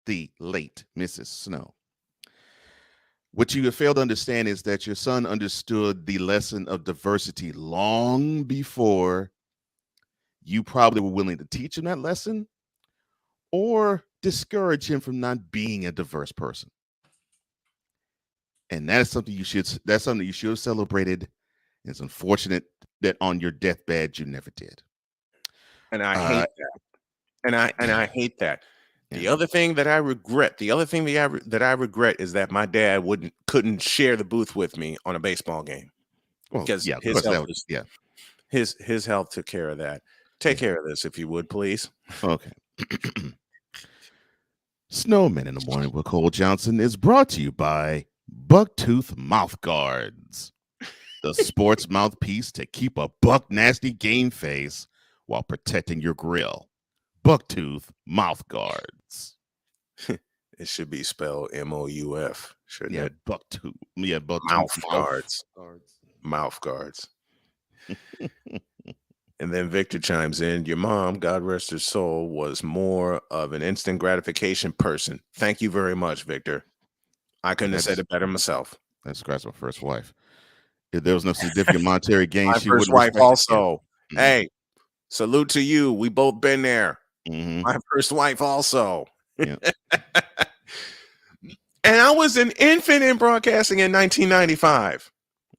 the late Mrs. Snow. What you have failed to understand is that your son understood the lesson of diversity long before you probably were willing to teach him that lesson or discourage him from not being a diverse person. And that is something that's something you should have celebrated. It's unfortunate that on your deathbed you never did. And I hate that. And I hate that. The other thing that I regret, that I regret is that my dad couldn't share the booth with me on a baseball game. Well, Because yeah, his health his health took care of that. Take care of this if you would, please. Okay. Snowman in the Morning with Cole Johnson is brought to you by Bucktooth Mouth Guards, the sports mouthpiece to keep a buck nasty game face while protecting your grill. Bucktooth Mouth Guards. It should be spelled MOUF, shouldn't it? Bucktooth. Yeah, Bucktooth Mouth guards. Mouth guards. And then Victor chimes in, your mom, God rest her soul, was more of an instant gratification person. Thank you very much, Victor. I couldn't have said it better myself. That describes my first wife. If there was no significant monetary gain, my she first wouldn't wife also. Hey, salute to you. We both been there. My first wife also. Yeah. And I was an infant in broadcasting in 1995.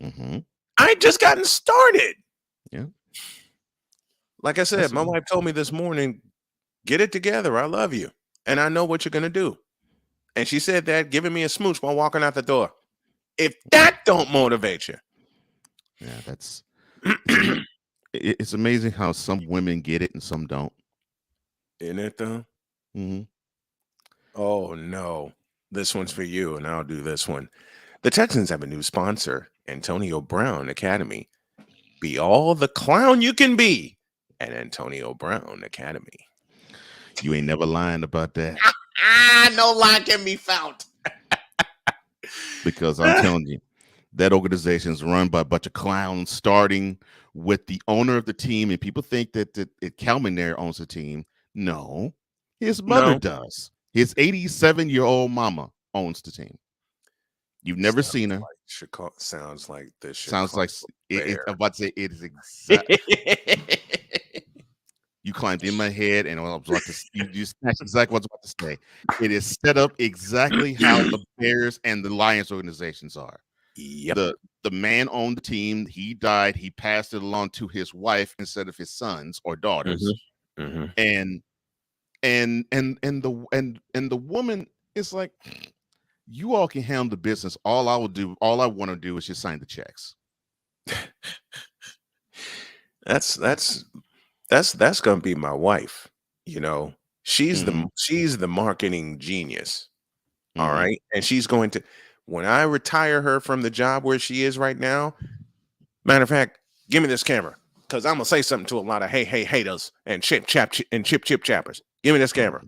I had just gotten started. Yeah. Like I said, my wife told me this morning, get it together. I love you. And I know what you're going to do. And she said that giving me a smooch while walking out the door. If that don't motivate you. Yeah, it's amazing how some women get it and some don't. Isn't it though? Oh no. This one's for you, and I'll do this one. The Texans have a new sponsor, Antonio Brown Academy. Be all the clown you can be at Antonio Brown Academy. You ain't never lying about that. No lie can be found. Because I'm telling you, that organization is run by a bunch of clowns, starting with the owner of the team. And people think that Calvin there owns the team. No, his mother does. His 87-year-old mama owns the team. You've never seen her. Sounds like this. Sounds like I'm about to say it is exactly. You climbed in my head, and I was about to. You snatched exactly what I was about to say. It is set up exactly how the Bears and the Lions organizations are. Yep. The man owned the team. He died. He passed it along to his wife instead of his sons or daughters. And the woman is like, you all can handle the business. All I want to do is just sign the checks. That's gonna be my wife. You know, she's the marketing genius. All right. And she's going to, when I retire her from the job where she is right now, matter of fact, give me this camera, because I'm gonna say something to a lot of hey haters and chip chappers. Give me this camera.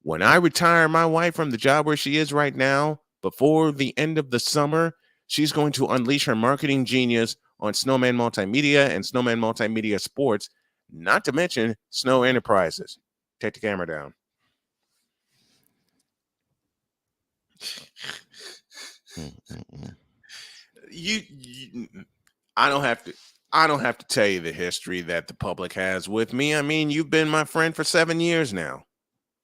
When I retire my wife from the job where she is right now, before the end of the summer, she's going to unleash her marketing genius on Snowman Multimedia and Snowman Multimedia Sports, not to mention Snow Enterprises. Take the camera down. I don't have to tell you the history that the public has with me. I mean, you've been my friend for 7 years now.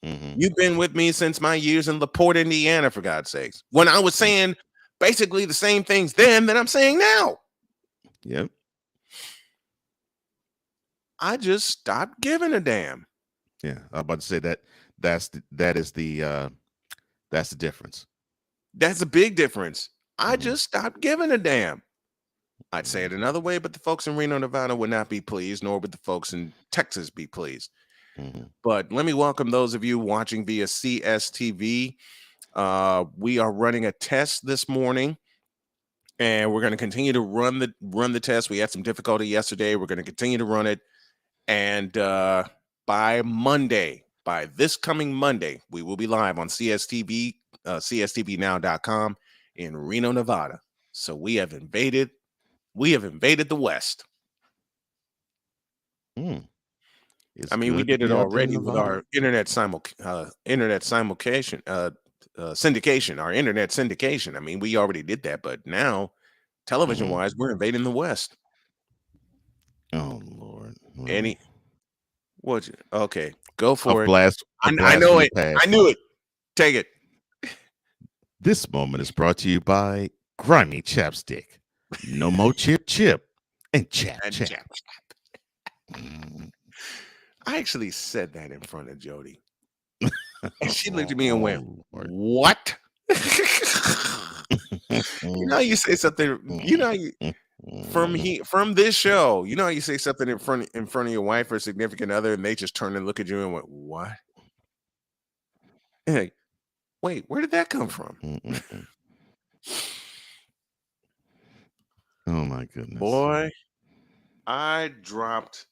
You've been with me since my years in LaPorte, Indiana, for God's sakes. When I was saying basically the same things then that I'm saying now. Yep. I just stopped giving a damn. Yeah, I'm about to say that's the difference. That's a big difference. I just stopped giving a damn. I'd say it another way, but the folks in Reno, Nevada would not be pleased, nor would the folks in Texas be pleased. But let me welcome those of you watching via CSTV. We are running a test this morning, and we're going to continue to run the test. We had some difficulty yesterday. We're going to continue to run it, and by this coming Monday, we will be live on CSTV, CSTVnow.com in Reno, Nevada. So we have invaded the West. It's I mean, we good to did it be out there in already with Nevada. our internet simulcation syndication, our internet syndication. I mean, we already did that, but now television wise, we're invading the West. Oh Lord. Well, Any what? Okay, go a for it. blast, I know from the it. past. I knew it. Take it. This moment is brought to you by Grimy Chapstick. No more chip and chap. And jab. I actually said that in front of Jody, and she looked at me and went, "What?" You know, how you say something. You know, how you from this show. You know, how you say something in front of your wife or significant other, and they just turn and look at you and went, "What?" And like, wait, where did that come from? Oh my goodness, boy! I dropped.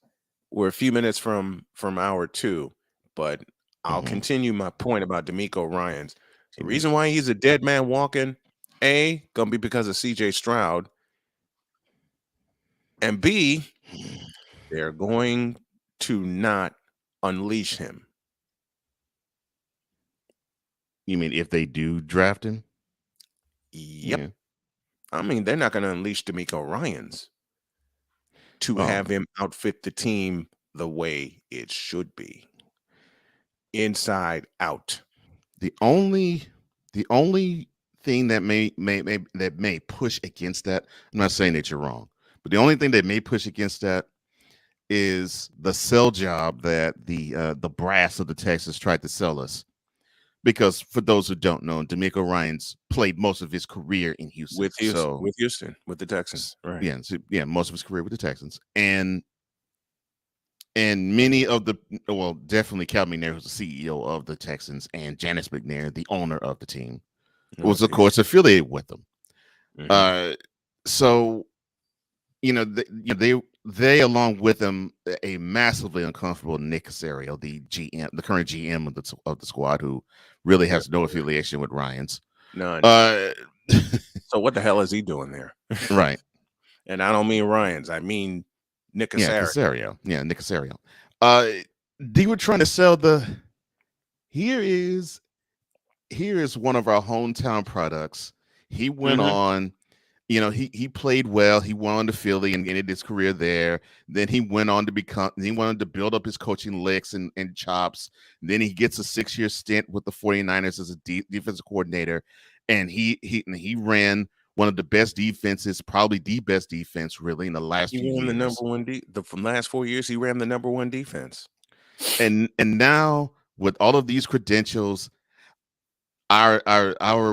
We're a few minutes from hour 2, but I'll continue my point about D'Amico Ryans. The reason why he's a dead man walking, A, gonna be because of CJ Stroud, and B, they're going to not unleash him. You mean if they do draft him? Yep. Yeah. I mean, they're not going to unleash D'Amico Ryans to have him outfit the team the way it should be, inside out. The only thing that may push against that, I'm not saying that you're wrong, but the only thing that may push against that is the sell job that the brass of the Texans tried to sell us. Because for those who don't know, D'Amico Ryans played most of his career in Houston. With Houston, with the Texans, right? Yeah, most of his career with the Texans, and many of definitely Cal McNair, who's the CEO of the Texans, and Janice McNair, the owner of the team, was of course affiliated with them. So, they along with them, a massively uncomfortable Nick Caserio, the current GM of the squad, who really has no affiliation with Ryans. None. So what the hell is he doing there? Right. And I don't mean Ryans. I mean Nick Caserio. Yeah, Nick Caserio. They were trying to sell here is one of our hometown products. He went on, he played well. He went on to Philly and ended his career there. Then he went on to build up his coaching licks and chops. Then he gets a 6-year stint with the 49ers as a defensive coordinator. And he ran one of the best defenses, probably the best defense, really, in the last few years. The number one from the last 4 years, he ran the number one defense. And now with all of these credentials, our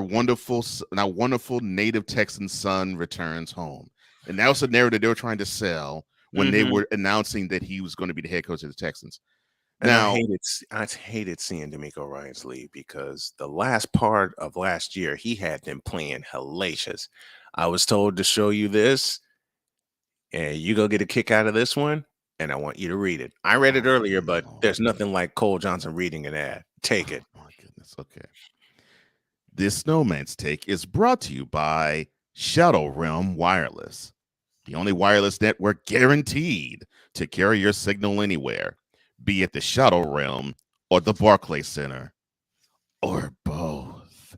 wonderful native Texan son returns home, and that was the narrative they were trying to sell when they were announcing that he was going to be the head coach of the Texans. And now, I hated seeing D'Amico Ryans leave, because the last part of last year he had them playing hellacious. I was told to show you this, and you go get a kick out of this one, and I want you to read it. I read it earlier, but there's nothing like Cole Johnson reading an ad. Take it. Oh my goodness. Okay. This Snowman's Take is brought to you by Shadow Realm Wireless, the only wireless network guaranteed to carry your signal anywhere, be it the Shadow Realm or the Barclays Center, or both.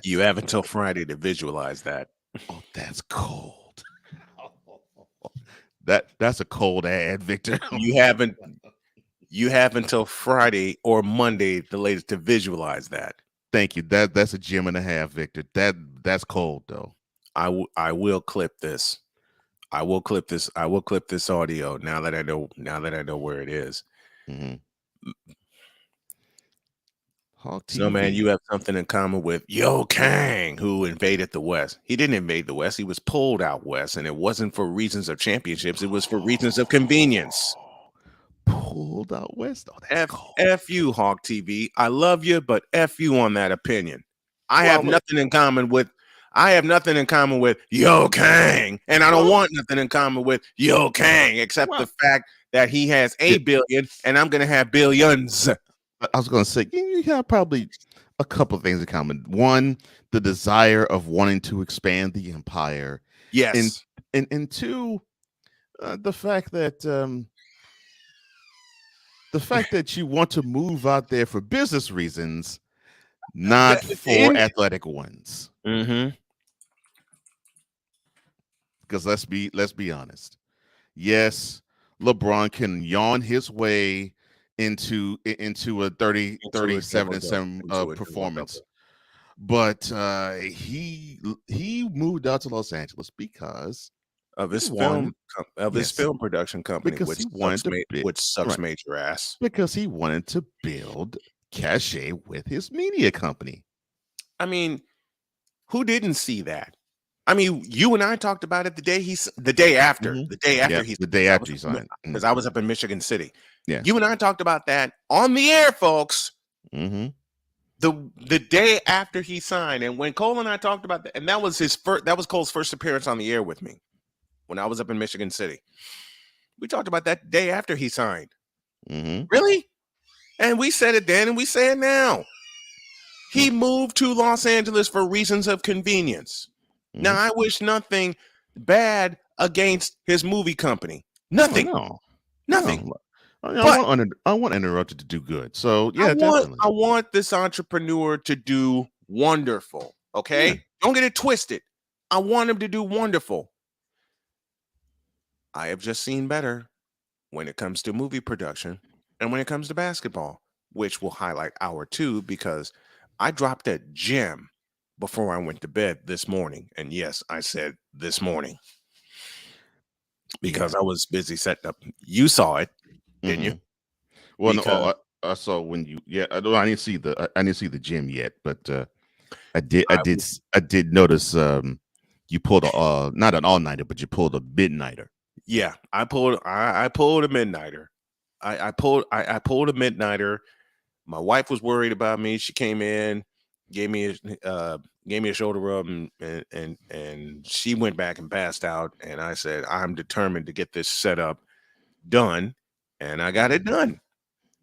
You have until Friday to visualize that. Oh, that's cold. That's a cold ad, Victor. You have until Friday or Monday, the latest, to visualize that. Thank you. That's a gem and a half, Victor. That's cold, though. I will clip this. I will clip this audio now that I know where it is. Snowman, you have something in common with Yo Kang, who invaded the West. He didn't invade the West. He was pulled out West, and it wasn't for reasons of championships. It was for reasons of convenience. Pulled out West? Oh, that's cold. F you, Hawk TV. I love you, but F you on that opinion. I have nothing in common with Yo Kang, and I don't want nothing in common with Yo Kang except the fact that he has a billion, and I'm gonna have billions. I was gonna say you have probably a couple of things in common. One, the desire of wanting to expand the empire. Yes, and two, the fact that you want to move out there for business reasons, not for athletic ones. Mm-hmm. Because let's be honest. Yes, LeBron can yawn his way into a 37 performance. But he moved out to Los Angeles because of his film production company, because he wanted which sucks major ass. Because he wanted to build cachet with his media company. I mean, who didn't see that? I mean, you and I talked about it the day he signed, because I was up in Michigan City. Yeah, you and I talked about that on the air, folks. Mm-hmm. The day after he signed, and when Cole and I talked about that, and that was Cole's first appearance on the air with me when I was up in Michigan City. We talked about that day after he signed. Mm-hmm. Really? And we said it then, and we say it now. He moved to Los Angeles for reasons of convenience. Mm-hmm. Now, I wish nothing bad against his movie company. Nothing. Nothing. No. I want Interrupted to do good. So yeah, definitely. I want this entrepreneur to do wonderful. Okay, yeah. Don't get it twisted. I want him to do wonderful. I have just seen better when it comes to movie production and when it comes to basketball, which will highlight hour 2 because I dropped a gem before I went to bed this morning. And yes, I said this morning because I was busy setting up. You saw it. Didn't you? Well, no, I saw when you. Yeah, I didn't see the gym yet, but I did notice you pulled not an all-nighter, but you pulled a midnighter. Yeah, I pulled a midnighter. I pulled a midnighter. My wife was worried about me. She came in, gave me a shoulder rub, and she went back and passed out. And I said, I'm determined to get this setup done. And I got it done,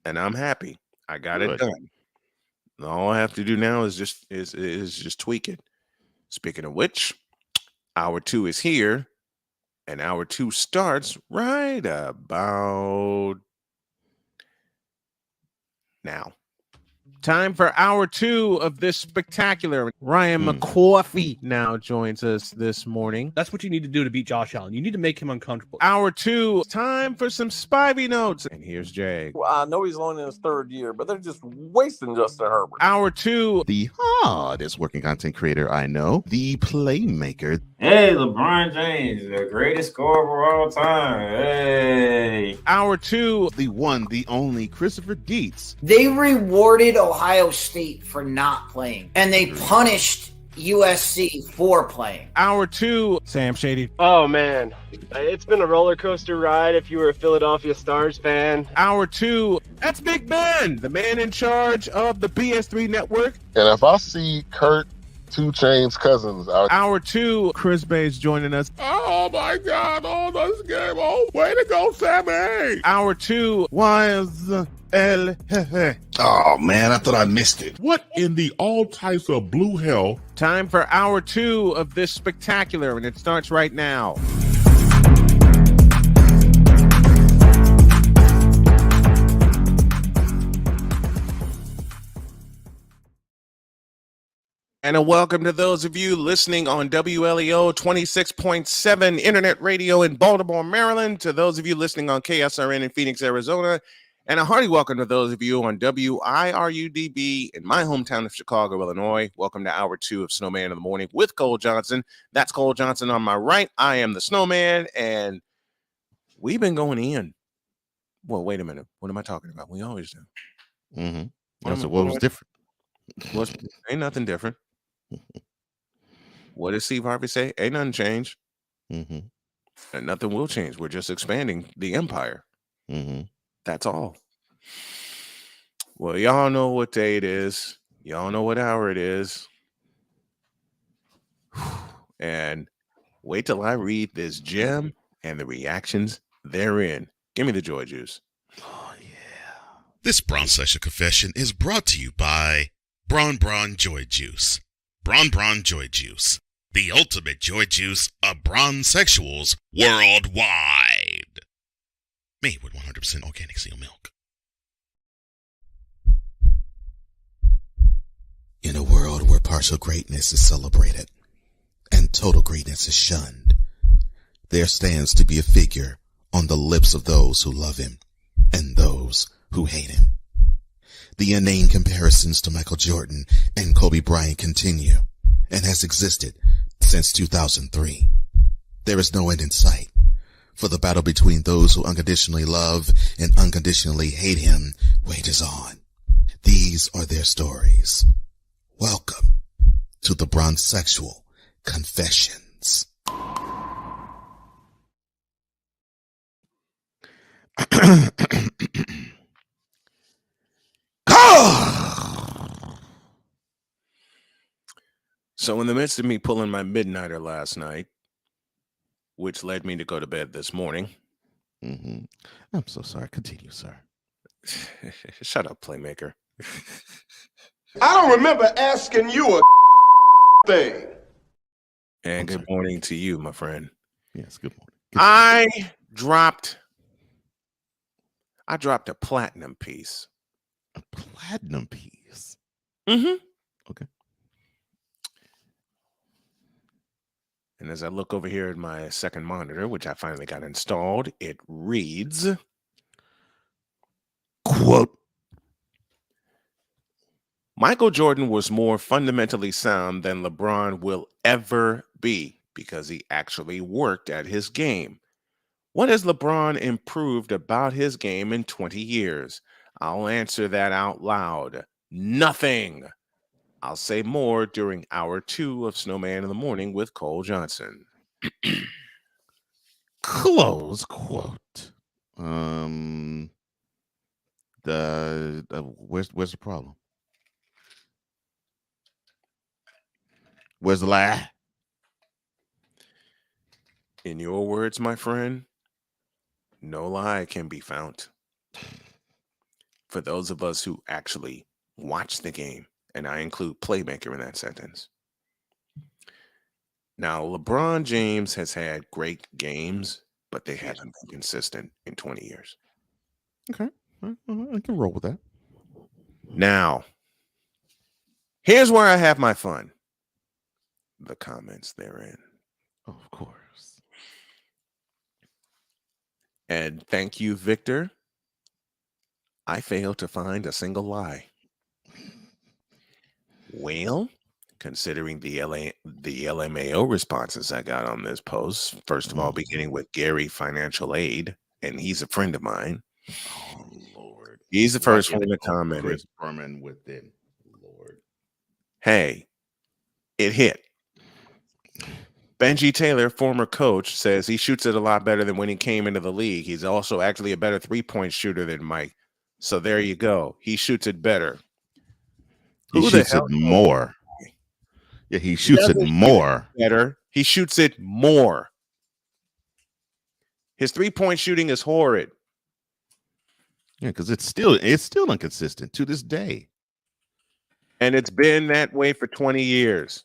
and I'm happy. I got it done. All I have to do now is just tweak it. Speaking of which, hour 2 is here, and hour 2 starts right about now. Time for hour 2 of this spectacular. Ryan McCoffey now joins us this morning. That's what you need to do to beat Josh Allen. You need to make him uncomfortable. Hour 2, time for some Spivey notes. And here's Jay. Well, I know he's only in his 3rd year, but they're just wasting Justin Herbert. Hour 2, the hardest working content creator I know, the playmaker. Hey, LeBron James, the greatest scorer of all time. Hey. Hour 2, the one, the only Christopher Dietz. They rewarded Ohio State for not playing, and they punished USC for playing. Hour 2, Sam Shady. Oh man, it's been a roller coaster ride if you were a Philadelphia Stars fan. Hour 2, that's Big Ben, the man in charge of the BS3 network. And if I see Kurt 2 Chainz Cousins out. Hour 2, Chris Bay's joining us. Oh my God, this game. Oh, way to go, Sammy. Hour 2, was El Jefe. Oh man, I thought I missed it. What in the all types of blue hell? Time for hour 2 of this spectacular, and it starts right now. And a welcome to those of you listening on WLEO 26.7 Internet Radio in Baltimore, Maryland, to those of you listening on KSRN in Phoenix, Arizona, and a hearty welcome to those of you on WIRUDB in my hometown of Chicago, Illinois. Welcome to hour 2 of Snowman in the Morning with Cole Johnson. That's Cole Johnson on my right. I am the Snowman, and we've been going in. Well, wait a minute. What am I talking about? We always do. Mm-hmm. So what was different? Ain't nothing different. What did Steve Harvey say? Ain't nothing changed. Mm-hmm. And nothing will change. We're just expanding the empire. Mm-hmm. That's all. Well, y'all know what day it is. Y'all know what hour it is. And wait till I read this gem and the reactions therein. Give me the joy juice. Oh, yeah. This Braun Sexual Confession is brought to you by Braun Joy Juice. Braun Joy Juice, the ultimate joy juice of Braun sexuals worldwide. made with 100% organic seal milk. In a world where partial greatness is celebrated and total greatness is shunned, there stands to be a figure on the lips of those who love him and those who hate him. The inane comparisons to Michael Jordan and Kobe Bryant continue and has existed since 2003. There is no end in sight, for the battle between those who unconditionally love and unconditionally hate him wages on. These are their stories. Welcome to the Bronzexual Confessions. So in the midst of me pulling my midnighter last night, which led me to go to bed this morning. I'm so sorry. Continue, sir. Shut up, Playmaker. I don't remember asking you a thing. And good morning to you, my friend. Yes, good morning. I dropped a platinum piece. A platinum piece? Mm-hmm. Okay. And as I look over here at my second monitor, which I finally got installed, it reads, quote, Michael Jordan was more fundamentally sound than LeBron will ever be because he actually worked at his game. What has LeBron improved about his game in 20 years? I'll answer that out loud. Nothing. I'll say more during hour 2 of Snowman in the Morning with Cole Johnson. Close quote. Where's the problem? Where's the lie? In your words, my friend, no lie can be found. For those of us who actually watch the game, and I include Playmaker in that sentence. Now, LeBron James has had great games, but they haven't been consistent in 20 years. Okay. I can roll with that. Now, here's where I have my fun. The comments therein. Oh, of course. And thank you, Victor. I failed to find a single lie. Well, considering the LMAO responses I got on this post, first of all, beginning with Gary Financial Aid, and he's a friend of mine. Oh, Lord. He's the first one to comment. Chris Berman within. Lord. Hey, it hit. Benji Taylor, former coach, says he shoots it a lot better than when he came into the league. He's also actually a better three-point shooter than Mike. So there you go. He shoots it better. He shoots it more. Yeah, he shoots it more. Better. He shoots it more. His three-point shooting is horrid. Yeah, because it's still inconsistent to this day. And it's been that way for 20 years.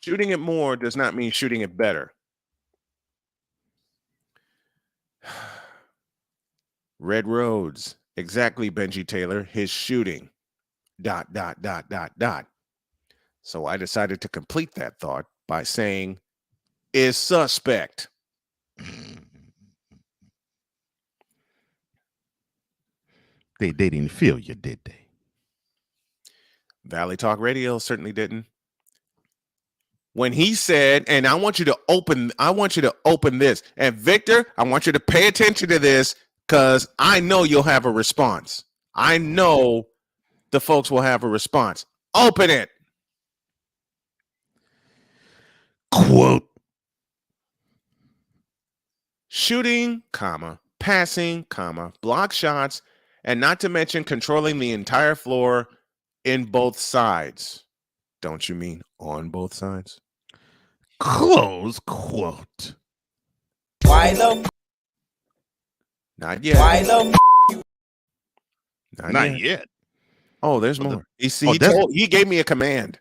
Shooting it more does not mean shooting it better. Red Roads. Exactly, Benji Taylor. His shooting. ... So I decided to complete that thought by saying, is suspect. They didn't feel you, did they? Valley Talk Radio certainly didn't. When he said, and I want you to open this. And Victor, I want you to pay attention to this because I know you'll have a response. I know the folks will have a response. Open it. Quote. Shooting, passing, block shots, and not to mention controlling the entire floor in both sides. Don't you mean on both sides? Close quote. Why the? Not yet. Why the? Not yet. Oh, there's more. He gave me a command.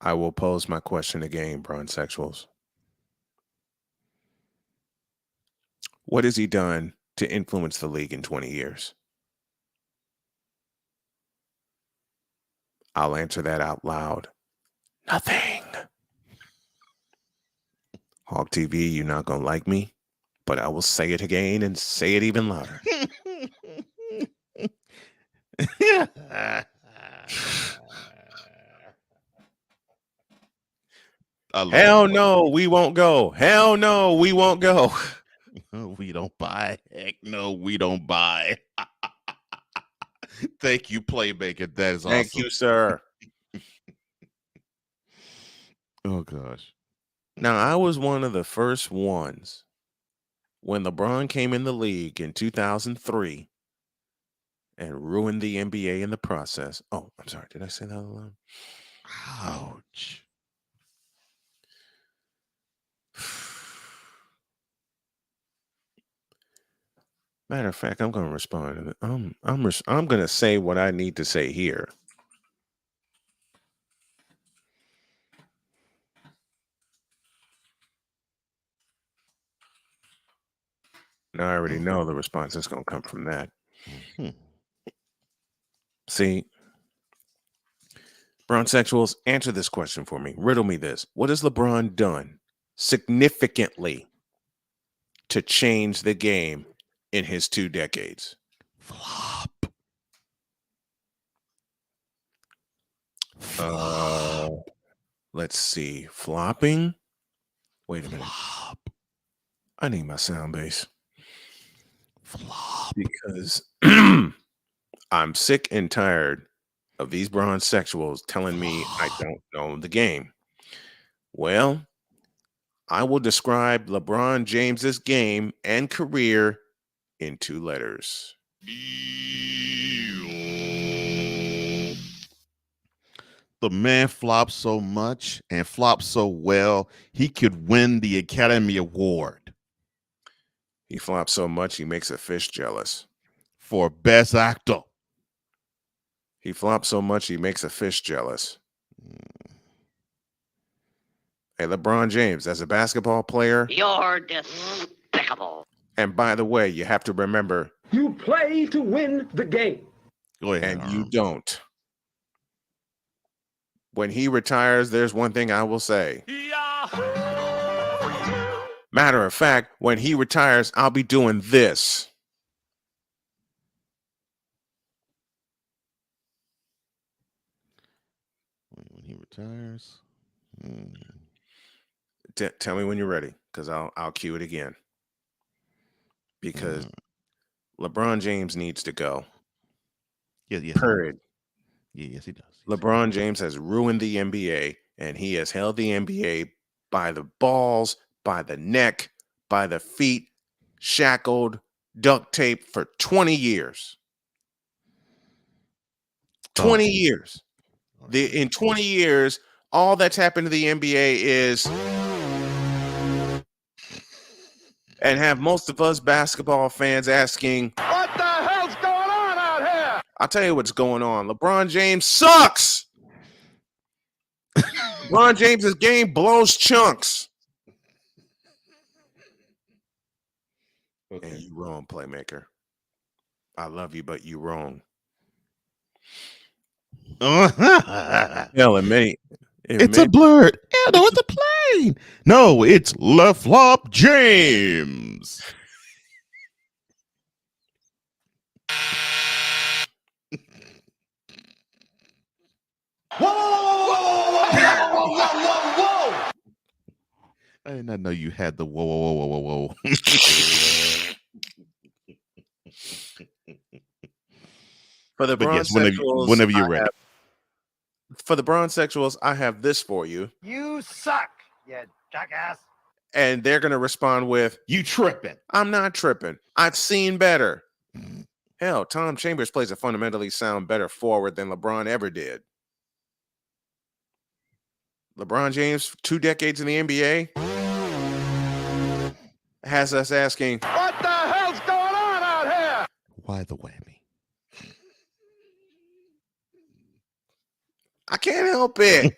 I will pose my question again, Bronsexuals. What has he done to influence the league in 20 years? I'll answer that out loud. Nothing. Hawk TV, you're not going to like me, but I will say it again and say it even louder. Hell no, we won't go. Hell no, we won't go. We don't buy. Heck no, we don't buy. Thank you, Playmaker. That is awesome. Thank you, sir. Oh, gosh. Now, I was one of the first ones when LeBron came in the league in 2003 and ruined the NBA in the process. Oh, I'm sorry. Did I say that aloud? Ouch. Matter of fact, I'm going to respond. I'm going to say what I need to say here. Now I already know the response that's going to come from that. See, Bronsexuals, answer this question for me. Riddle me this. What has LeBron done significantly to change the game in his 2 decades? Flop. Let's see. Flopping? Wait a minute. Flop. I need my sound base. Flop. Because I'm sick and tired of these Bronsexuals telling me I don't know the game. Well, I will describe LeBron James's game and career in 2 letters. The man flopped so much and flopped so well, he could win the Academy Award. He flops so much, he makes a fish jealous. For Best Actor. He flops so much, he makes a fish jealous. Hey, LeBron James, as a basketball player, You're despicable. And by the way, you have to remember, You play to win the game. Go ahead. And you don't. When he retires, there's one thing I will say. Matter of fact, when he retires, I'll be doing this. When he retires. Tell me when you're ready, because I'll cue it again. Because LeBron James needs to go. Yes. Period. Yes, he does. LeBron James has ruined the NBA, and he has held the NBA by the balls, by the neck, by the feet, shackled, duct tape for 20 years. 20 years. In 20 years, all that's happened to the NBA is, and have most of us basketball fans asking, What the hell's going on out here? I'll tell you what's going on. LeBron James sucks. LeBron James's game blows chunks. Okay. And you wrong, Playmaker. I love you, but you wrong. Hell, It's a blurred. Yeah, no, it's a plane. No, it's LeFlop James. Whoa! I did not know you had the whoa. For the Bronsexuals, whenever you're ready. For the Bronsexuals, I have this for you. You suck, you jackass. And they're going to respond with, you tripping. I'm not tripping. I've seen better. Hell, Tom Chambers plays a fundamentally sound better forward than LeBron ever did. LeBron James, 2 decades in the NBA, has us asking, What the hell's going on out here? Why the whammy? I can't help it.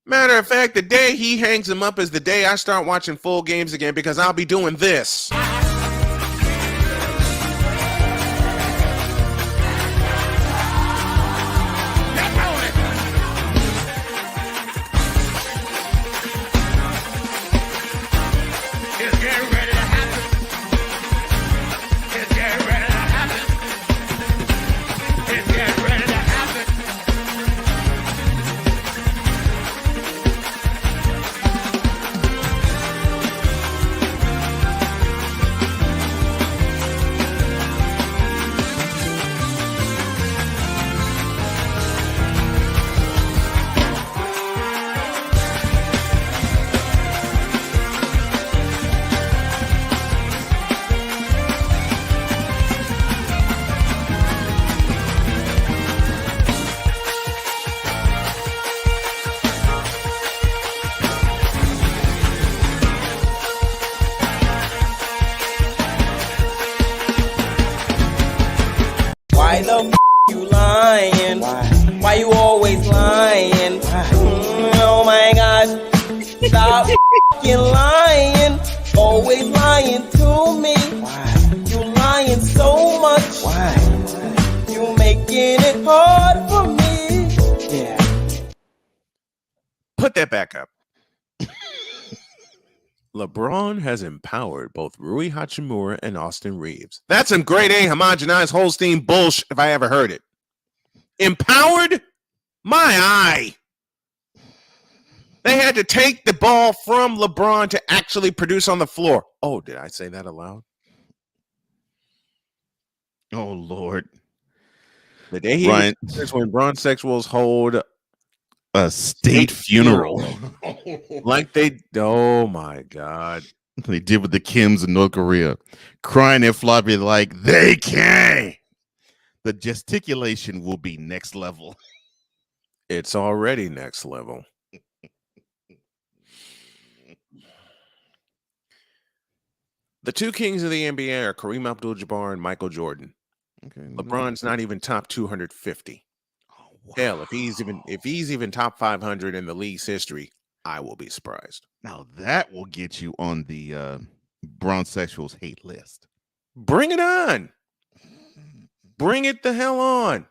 Matter of fact, the day he hangs him up is the day I start watching full games again because I'll be doing this. Why the you lying? Why you always lying? Oh my gosh, stop lying. Always lying to me. You lying so much. You making it hard for me. Yeah. Put that back up. LeBron has empowered both Rui Hachimura and Austin Reeves. That's some grade A homogenized Holstein bullshit if I ever heard it. Empowered? My eye. They had to take the ball from LeBron to actually produce on the floor. Oh, did I say that aloud? Oh, Lord. The day he Ryan. is when bronsexuals hold a state funeral. Like they, oh my God. They did with the Kims in North Korea. Crying and floppy like, they can't. The gesticulation will be next level. It's already next level. The two kings of the NBA are Kareem Abdul-Jabbar and Michael Jordan. Okay, LeBron's not even top 250. Hell, if he's even top 500 in the league's history, I will be surprised. Now that will get you on the bronsexuals hate list. Bring it on. Bring it the hell on.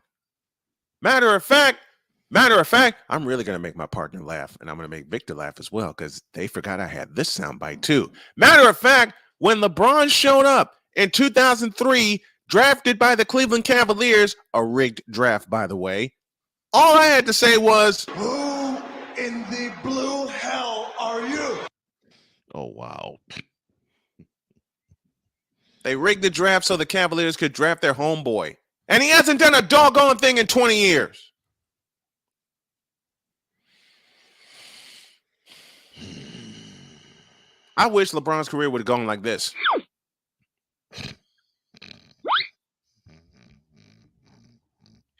Matter of fact, I'm really going to make my partner laugh, and I'm going to make Victor laugh as well, because they forgot I had this soundbite too. Matter of fact, when LeBron showed up in 2003, drafted by the Cleveland Cavaliers, a rigged draft, by the way, all I had to say was, Who in the blue hell are you? Oh, wow. They rigged the draft so the Cavaliers could draft their homeboy. And he hasn't done a doggone thing in 20 years. I wish LeBron's career would have gone like this.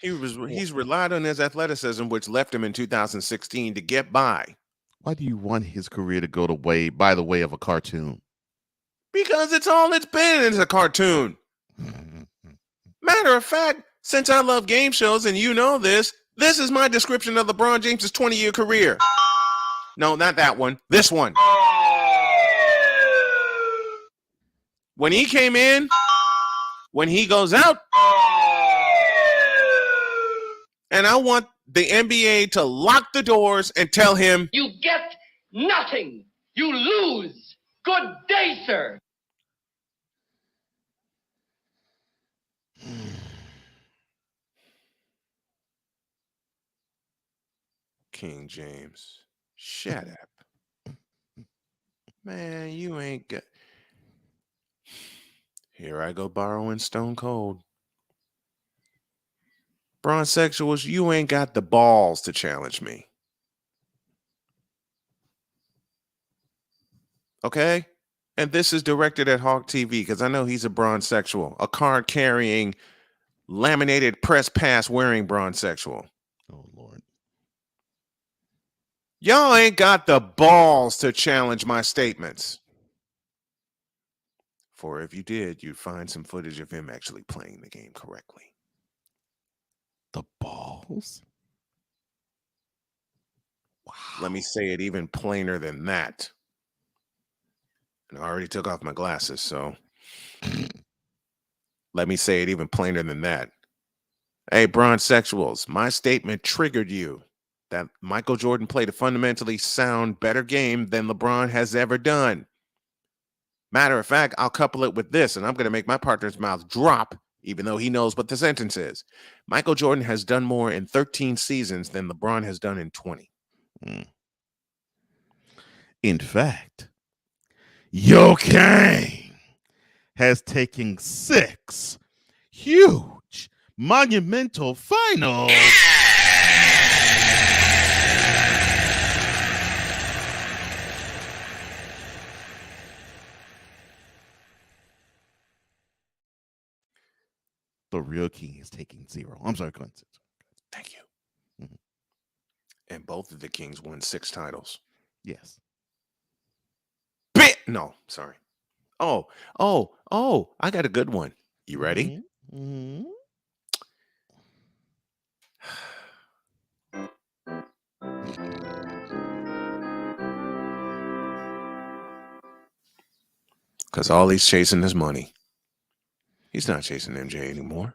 He's relied on his athleticism, which left him in 2016 to get by. Why do you want his career to go by the way of a cartoon? Because it's all it's been is a cartoon. Matter of fact, since I love game shows and you know this is my description of LeBron James's 20-year career. No, not that one. This one. When he came in, when he goes out, and I want the NBA to lock the doors and tell him, you get nothing. You lose. Good day, sir. King James, shut up. Man, you ain't got... Here I go borrowing Stone Cold. Bronsexuals, you ain't got the balls to challenge me. Okay? And this is directed at Hawk TV because I know he's a bronsexual, a card-carrying, laminated press pass wearing bronsexual. Oh, Lord. Y'all ain't got the balls to challenge my statements. For if you did, you'd find some footage of him actually playing the game correctly. The balls. balls. Let me say it even plainer than that. And I already took off my glasses, so let me say it even plainer than that. Hey, Bronze Sexuals, my statement triggered you that Michael Jordan played a fundamentally sound, better game than LeBron has ever done. Matter of fact, I'll couple it with this, and I'm going to make my partner's mouth drop, even though he knows what the sentence is. Michael Jordan has done more in 13 seasons than LeBron has done in 20. In fact, Yo Kang has taken 6 huge, monumental finals. The real king is taking 0. I'm sorry, Quincy. Thank you. And both of the Kings won 6 titles. Yes. No, sorry. Oh, I got a good one. You ready? Mm-hmm. Because all he's chasing is money. He's not chasing MJ anymore.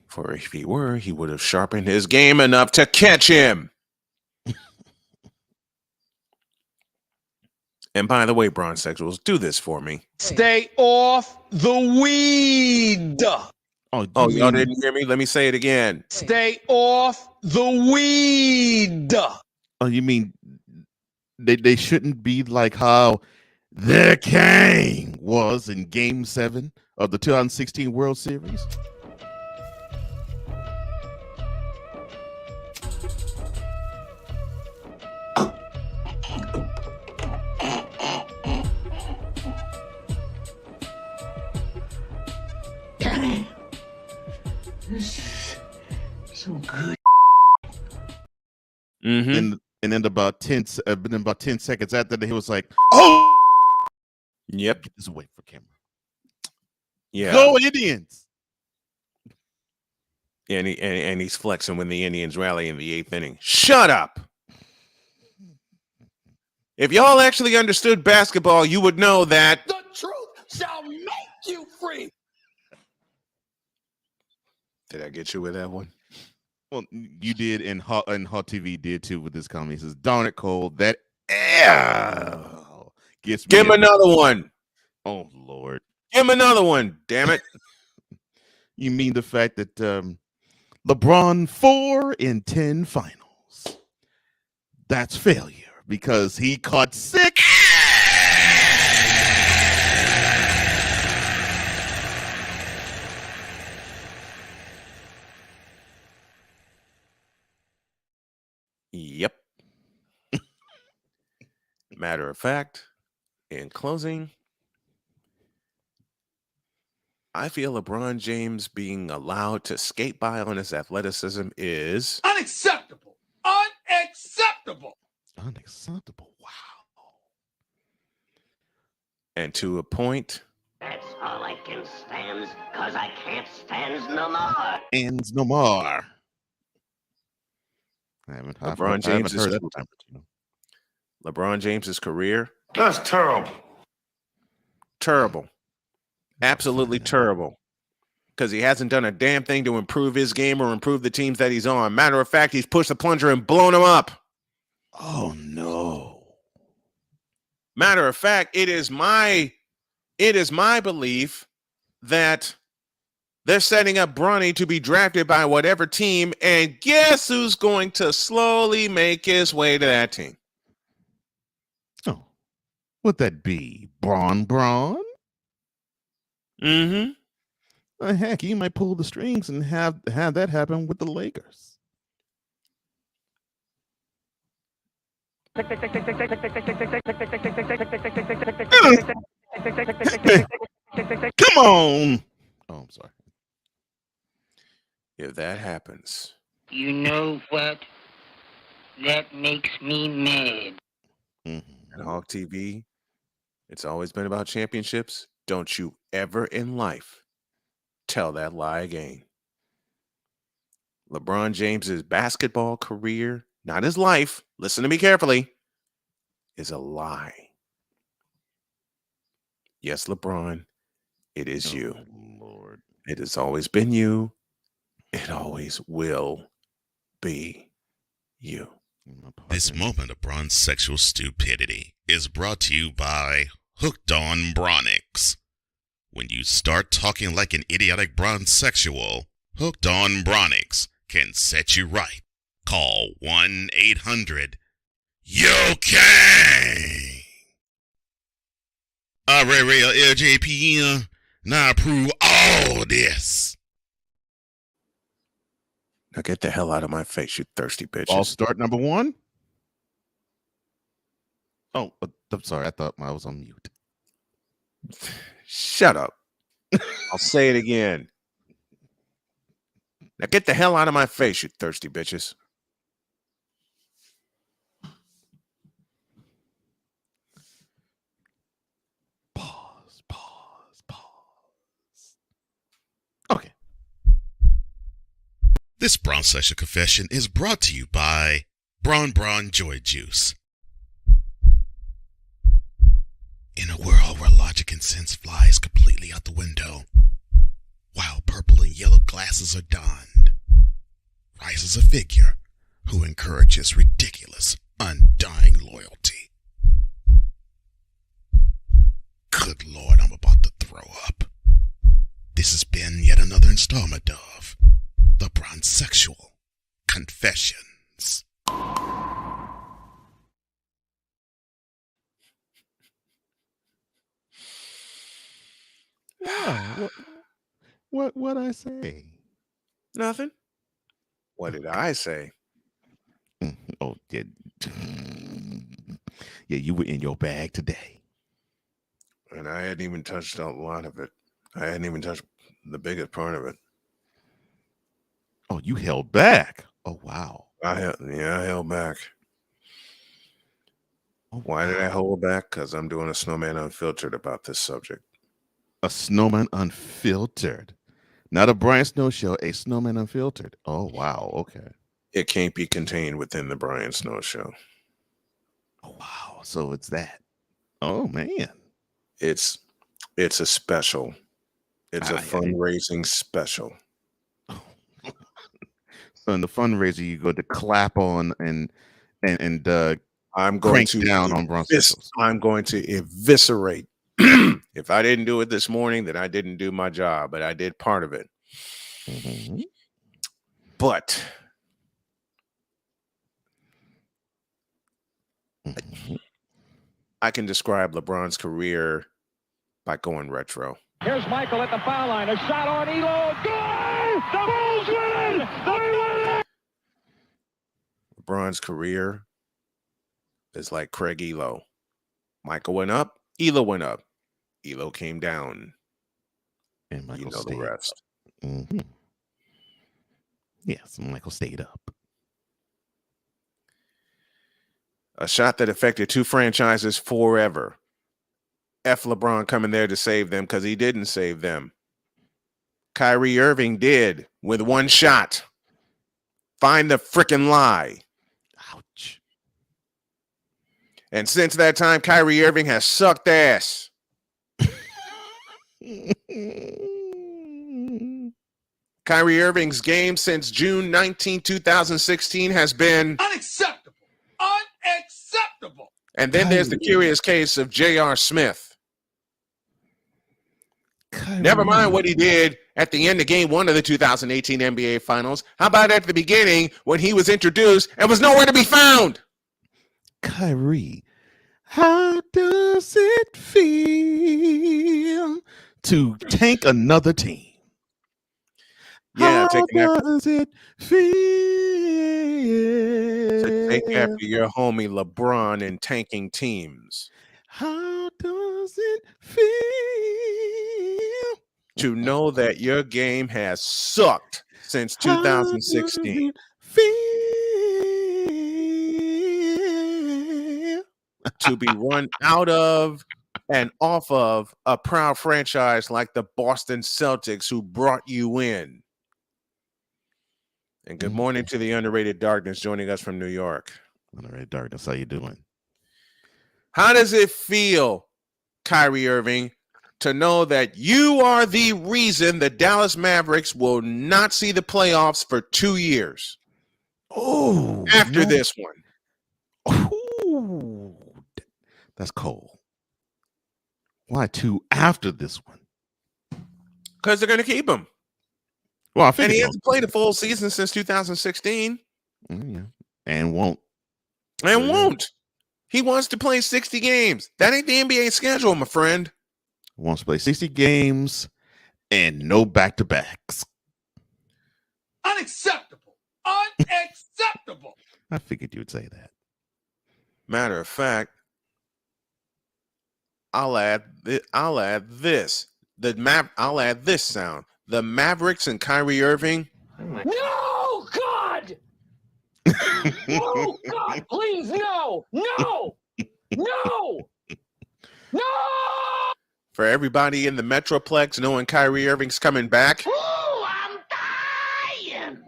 For if he were, he would have sharpened his game enough to catch him. And by the way, Bronze Sexuals, do this for me. Stay off the weed. Oh, y'all didn't hear me? Let me say it again. Stay off the weed. Oh, you mean they shouldn't be like how their king was in Game 7 of the 2016 World Series? So good. Mm-hmm. And then about 10 seconds after that, he was like, "Oh, yep, get this away from camera." Yeah, go Indians. And he's flexing when the Indians rally in the 8th inning. Shut up. If y'all actually understood basketball, you would know that The truth shall make you free. Did I get you with that one? Well, you did, and Hot TV did too with this comment. He says, "Darn it, Cole, that L gets me." Give him another one. Oh Lord, give him another one. Damn it! You mean the fact that LeBron 4 in 10 finals? That's failure because he caught 6. Yep. Matter of fact, in closing, I feel LeBron James being allowed to skate by on his athleticism is unacceptable. Unacceptable. Unacceptable. Wow. And to a point, that's all I can stand, cause I can't stand no more. Ends no more. LeBron James heard that time. LeBron James's career. That's terrible. Terrible. Absolutely terrible. Because he hasn't done a damn thing to improve his game or improve the teams that he's on. Matter of fact, he's pushed the plunger and blown them up. Oh no. Matter of fact, it is my belief that they're setting up Bronny to be drafted by whatever team, and guess who's going to slowly make his way to that team? Oh, would that be Braun? Mm-hmm. Heck, he might pull the strings and have that happen with the Lakers. Come on. Oh, I'm sorry. If that happens. You know what? That makes me mad. At Hawk TV, it's always been about championships. Don't you ever in life tell that lie again. LeBron James's basketball career, not his life, listen to me carefully, is a lie. Yes, LeBron, it is you. Lord. It has always been you. It always will be you. This moment of bronze sexual stupidity is brought to you by Hooked on Bronix. When you start talking like an idiotic bronze sexual, Hooked on Bronix can set you right. Call 1-800-YO-KANG. Real LJPM, now approve all this. Now get the hell out of my face, you thirsty bitches. I'll start number one. Oh, I'm sorry. I thought I was on mute. Shut up. I'll say it again. Now get the hell out of my face, you thirsty bitches. Okay. This Bronze Sexual Confession is brought to you by Bron Joy Juice. In a world where logic and sense flies completely out the window, while purple and yellow glasses are donned, rises a figure who encourages ridiculous, undying loyalty. Good Lord, I'm about to throw up. This has been yet another installment of the Bronze Sexual Confessions. Wow. What I say? Nothing. What did I say? Oh, yeah. Yeah, you were in your bag today. And I hadn't even touched a lot of it. I hadn't even touched the biggest part of it. Oh, you held back. Oh, wow. I held back. Why did I hold back? Because I'm doing a Snowman Unfiltered about this subject. A Snowman Unfiltered. Not a Brian Snow show, a Snowman Unfiltered. Oh, wow. Okay. It can't be contained within the Brian Snow show. Oh, wow. So it's that. Oh, man. It's a special. It's a fundraising special. So in the fundraiser, you go to clap on and I'm going to down on Bronze. I'm going to eviscerate. If I didn't do it this morning, then I didn't do my job, but I did part of it. Mm-hmm. But I can describe LeBron's career by going retro. Here's Michael at the foul line. A shot on Elo. Good! The Bulls win! They win! LeBron's career is like Craig Elo. Michael went up, Elo went up. Elo came down. And Michael the stayed rest. Up. Mm-hmm. Yes, Michael stayed up. A shot that affected two franchises forever. F LeBron coming there to save them because he didn't save them. Kyrie Irving did with one shot. Find the frickin' lie. Ouch. And since that time, Kyrie Irving has sucked ass. Kyrie Irving's game since June 19, 2016 has been unacceptable. Unacceptable. And then there's the curious case of J.R. Smith. Never mind what he did at the end of game 1 of the 2018 NBA Finals. How about at the beginning when he was introduced and was nowhere to be found? Kyrie, how does it feel to tank another team? Yeah, how does it feel to take after your homie LeBron in tanking teams? How does it feel to know that your game has sucked since 2016? To be run out of and off of a proud franchise like the Boston Celtics who brought you in. And good morning to the underrated darkness joining us from New York. Underrated darkness, how you doing? How does it feel, Kyrie Irving, to know that you are the reason the Dallas Mavericks will not see the playoffs for 2 years? Oh, after this one. Ooh, that's cold. Why 2 after this one? Because they're going to keep him. Well, I and figured he so. hasn't played a full season since 2016. Yeah, and won't. And won't. He wants to play 60 games. That ain't the NBA schedule, my friend. Wants to play 60 games and no back-to-backs. Unacceptable. Unacceptable. I figured you would say that. Matter of fact, I'll add this. I'll add this sound. The Mavericks and Kyrie Irving. No, God! No, God, please, no! No! No! No! For everybody in the Metroplex knowing Kyrie Irving's coming back. Oh, I'm dying!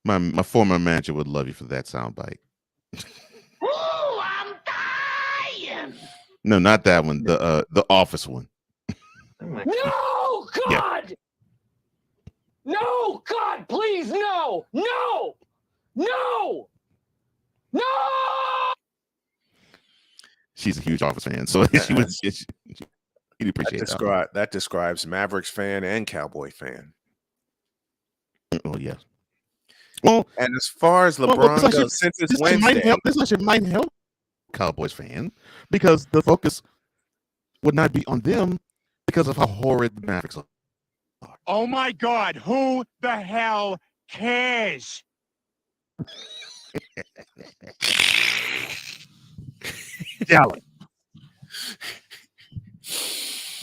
My former manager would love you for that soundbite. Oh, I'm dying! No, not that one. The Office one. No, God! Yeah. No, God, please, no! No! No! No! She's a huge Office fan, so she would appreciate that. That describes Mavericks fan and Cowboy fan. Oh, yes. Well, and as far as LeBron goes, since it's Wednesday, this actually might help Cowboys fan because the focus would not be on them because of how horrid the Mavericks are. Oh my God, who the hell cares? Dallas.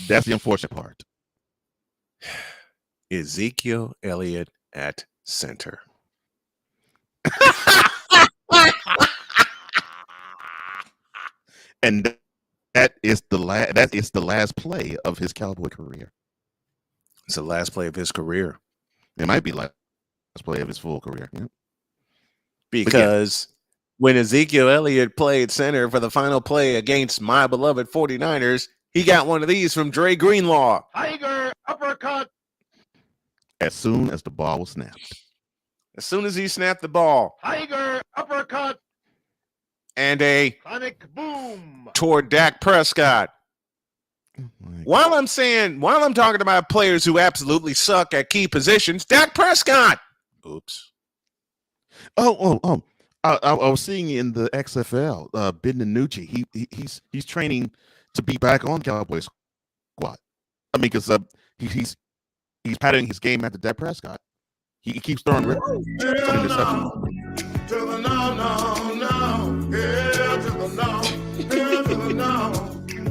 That's the unfortunate part. Ezekiel Elliott at center. And that is the last play of his Cowboy career. It's the last play of his career. It might be last play of his full career. Yeah. Because when Ezekiel Elliott played center for the final play against my beloved 49ers, he got one of these from Dre Greenlaw. Tiger uppercut. As soon as the ball was snapped. As soon as he snapped the ball. Tiger uppercut. And a sonic boom toward Dak Prescott. While I'm talking about players who absolutely suck at key positions, Dak Prescott. Oops. I was seeing in the XFL, Ben DiNucci. He's training to be back on Cowboys squad. I mean, because he's patterning his game after Dak Prescott. He keeps throwing interceptions. To the no, no, no, yeah, to the no, yeah, to the no,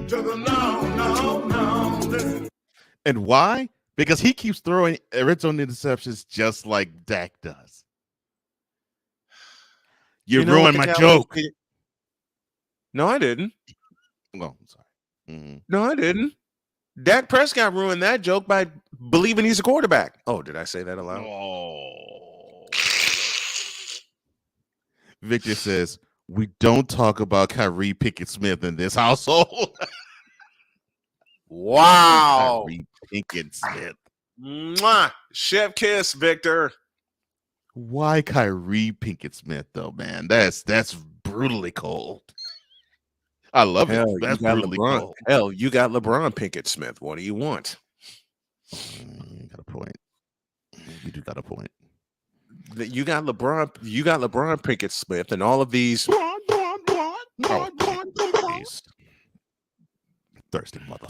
to the no, no, no. Listen. And why? Because he keeps throwing red zone interceptions just like Dak does. You ruined my joke. No, I didn't. Well, I'm sorry. Mm-hmm. No, I didn't. Dak Prescott ruined that joke by believing he's a quarterback. Oh, did I say that aloud? Oh. Victor says, we don't talk about Kyrie Pickett-Smith in this household. Wow. Kyrie Pickett-Smith. Mwah. Chef kiss, Victor. Why Kyrie Pickett-Smith, though, man? That's brutally cold. I love it. That's brutally cold. Hell, you got LeBron Pickett-Smith. What do you want? You got a point. You do got a point. You got LeBron Pickett-Smith and all of these thirsty mother,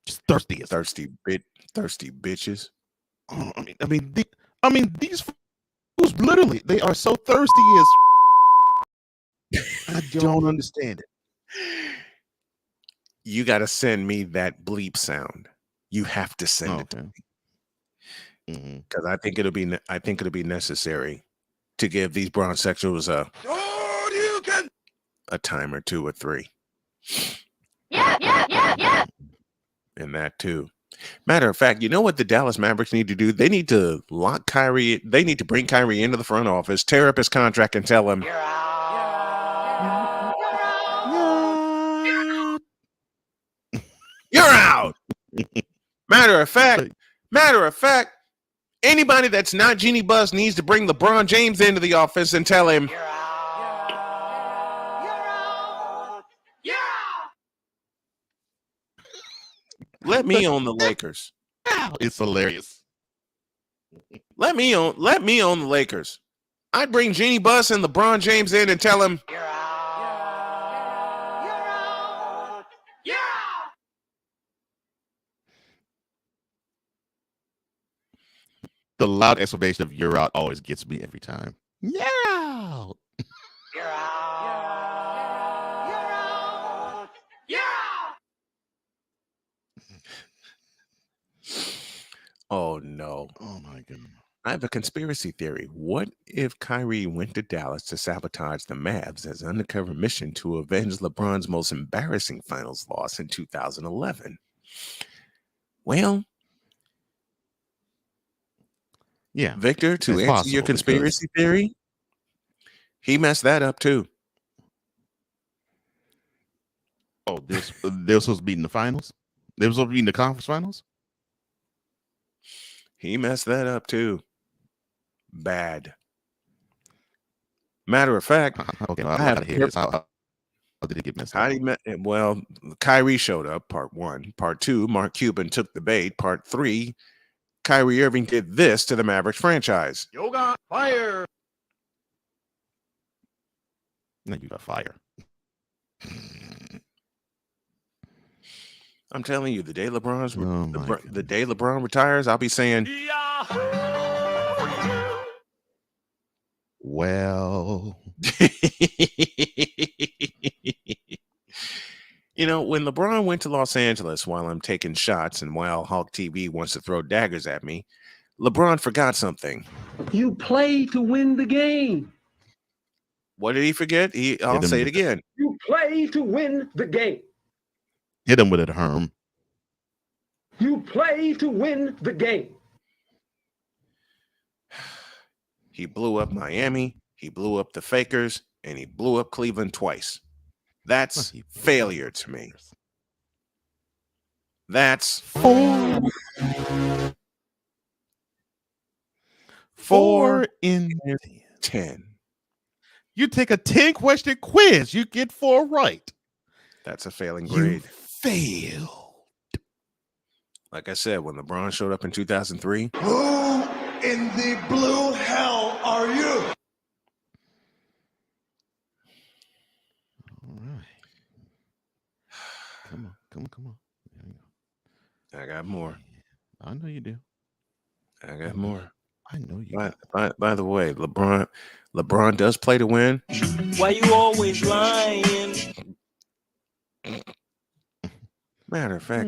just thirsty bitches. Oh, I mean these fools literally, they are so thirsty as I don't understand it. You got to send me that bleep sound. You have to send it to me. Because I think it'll be necessary to give these bronzexuals a time or two or three. Yeah. And that too. Matter of fact, you know what the Dallas Mavericks need to do? They need to lock Kyrie. They need to bring Kyrie into the front office, tear up his contract, and tell him, "You're out." Matter of fact, anybody that's not Jeannie Buss needs to bring LeBron James into the office and tell him, "Let me own the Lakers." It's hilarious. Let me own the Lakers. I'd bring Jeannie Buss and LeBron James in and tell him, The loud exclamation of "you're out" always gets me every time. Yeah. "Oh no. Oh my goodness. I have a conspiracy theory. What if Kyrie went to Dallas to sabotage the Mavs as an undercover mission to avenge LeBron's most embarrassing finals loss in 2011? Well, yeah, Victor, to answer your conspiracy theory, he messed that up too. Oh, they're supposed to be in the finals? They were supposed to be in the conference finals? He messed that up too. Bad. Matter of fact, okay, I have to hear this. How did it get messed up? Well, Kyrie showed up, part 1. Part 2, Mark Cuban took the bait. Part 3, Kyrie Irving did this to the Mavericks franchise. You got fire. No, you got fire. I'm telling you, the day the day LeBron retires, I'll be saying, well, you know, when LeBron went to Los Angeles while I'm taking shots and while Hulk TV wants to throw daggers at me, LeBron forgot something. You play to win the game. What did he forget? I'll say it again. You play to win the game. Hit him with it, Herm. You play to win the game. He blew up Miami, he blew up the Fakers, and he blew up Cleveland twice. That's failure to me. That's 4 in 10. You take a 10-question quiz, you get 4 right. That's a failing grade. Fail. Like I said, when LeBron showed up in 2003, Who in the blue hell are you? All right. Come on. There you go. I got more. I know you do. I got more. I know you. By the way, LeBron does play to win. Why you always lying? Matter of fact,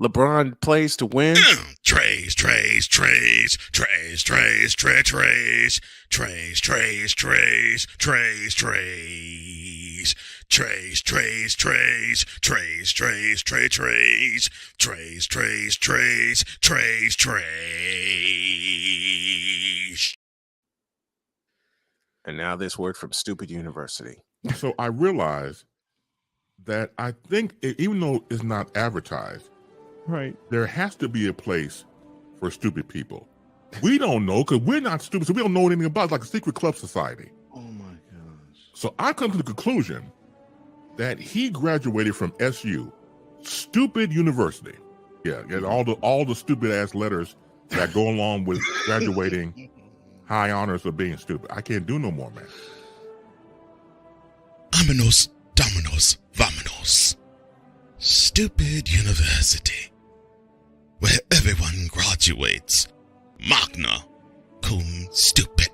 LeBron plays to win. Trays. And now this word from Stupid University. So I realized that I think even though it's not advertised, right, there has to be a place for stupid people. We don't know because we're not stupid, so we don't know anything about it. It's like a secret club society. Oh my gosh. So I come to the conclusion that he graduated from SU, Stupid University. Yeah, and all the stupid ass letters that go along with graduating high honors of being stupid. I can't do no more, man. Vámonos, dominos, vámonos. Stupid University, where everyone graduates magna cum stupid.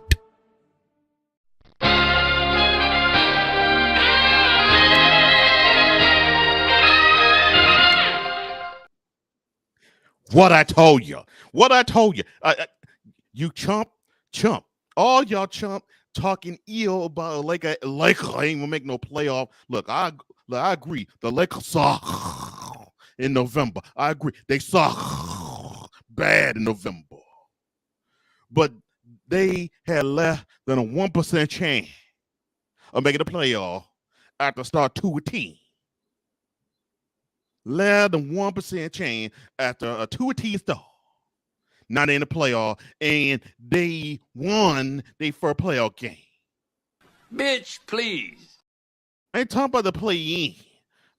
What I told you. You chump. All y'all chump talking ill about like I ain't gonna make no playoff. Look, Look, I agree. The Lakers suck in November. I agree. They suck bad in November. But they had less than a 1% chance of making the playoff after start 2-10. Less than 1% chance after a 2-10 start. Not in the playoff, and they won their first playoff game. Bitch, please. I ain't talking about the play-in.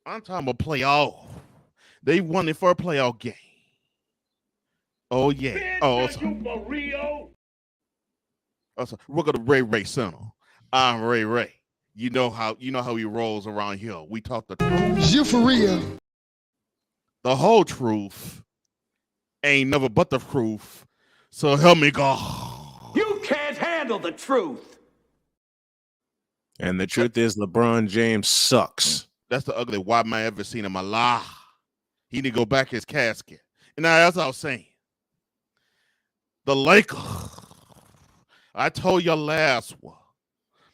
I'm talking about playoff. They won their first playoff game. Oh, yeah. Bitch, Oh, are you for real? So we're gonna Ray Center. I'm Ray. You know how he rolls around here. We talk the truth. You for real? The whole truth ain't never but the truth. So help me God. You can't handle the truth. And the truth is, LeBron James sucks. That's the ugly white man I ever seen in my life. He need to go back his casket. And now that's what I was saying. The Lakers. I told you last one.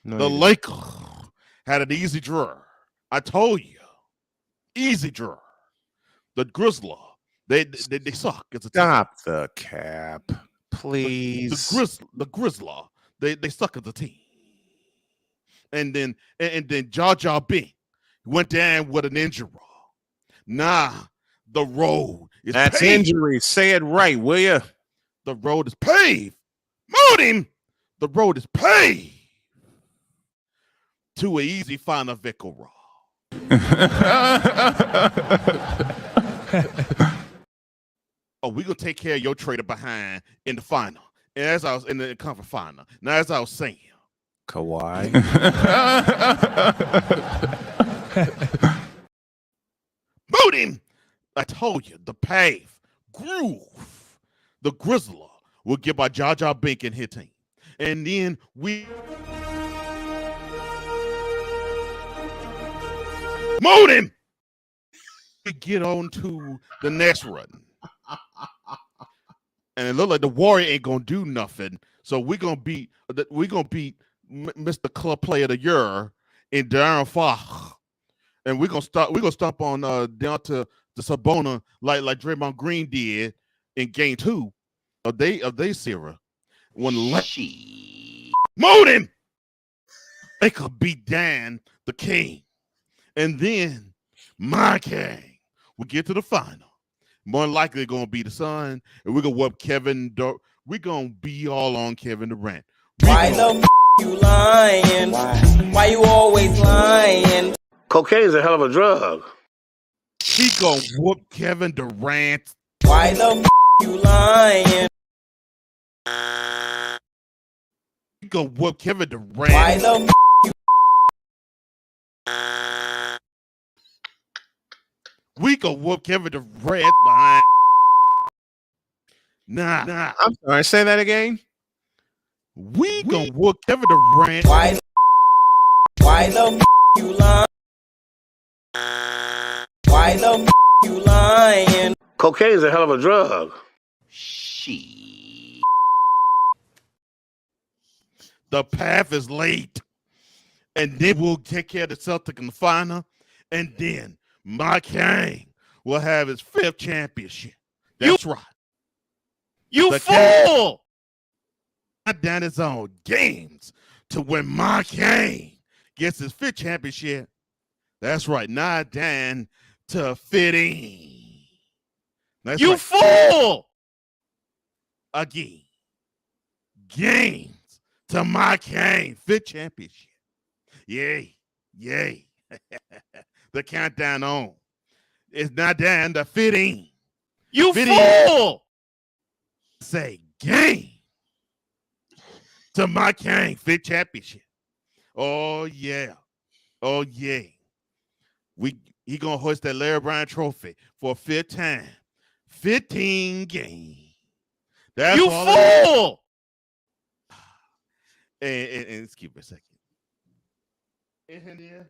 The Lakers had an easy draw. I told you. Easy draw. The Grizzlies, they suck as a team. Stop the cap, please. The Grizzlies, they suck as a team. And then Jar Bink went down with an injury. Nah, the road is That's paved. injury. Say it right, will you? The road is paved. Moot him. The road is paved to an easy final victory. Oh, we gonna take care of your trader behind in the final. And as I was in the conference final. Now, as I was saying, Kawhi. Boot him. I told you, the pave, groove, the Grizzlies will get by Jar Bink and his team. And then we moot him. We get on to the next run. And it looked like the Warrior ain't gonna do nothing. So we're gonna beat Mr. Club Player of the Year in Darren Fox. And we're gonna stop on down to the Sabona like Draymond Green did in game 2 of they series. When moot him, they could beat Dan the King. And then my king will get to the final. More likely gonna be the Sun, and we're gonna whoop Kevin. We're gonna be all on Kevin Durant. Why the you lying? Why you always lying? Cocaine's a hell of a drug. We gonna whoop Kevin Durant. Why the you lying? We gonna whoop Kevin Durant. Why the we gonna whoop Kevin Durant behind. Nah. I'm sorry. Say that again. We gonna whoop Kevin Durant. Why the you lying? Why the you lying? Cocaine's a hell of a drug. The path is late. And then we'll take care of the Celtic in the final. And then my king will have his 5th championship. That's right. You the fool! Not down his own games to when my king gets his 5th championship. That's right. Not down to 15. That's you right. fool! Again. Games to my king 5th championship. Yay. The countdown on. It's not down to 15. You 15. fool! Say game to my king 5th championship. Oh yeah. He gonna hoist that Larry Bryant trophy for a 5th time. 15 games. That's you fool! And excuse me a second. In here,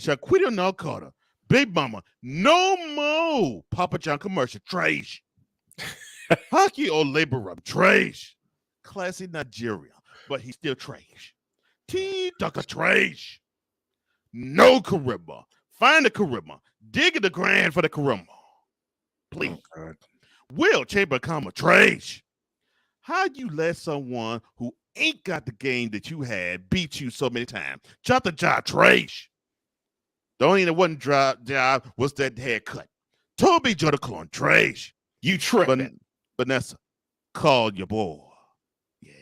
Shaquita No Carter, Big Mama, no more Papa John commercial, trash. Hockey or labor up, trash. Classy Nigeria, but he's still trash. T Ducker, trash. No charisma. Find the charisma. Dig in the grand for the charisma. Please. Oh, Will Chamber, trash. How you let someone who ain't got the game that you had beat you so many times? Chop the job, trash. The only that wasn't job was that haircut. Toby Jodaclone, trash. You tripping. Vanessa, call your boy. Yeah.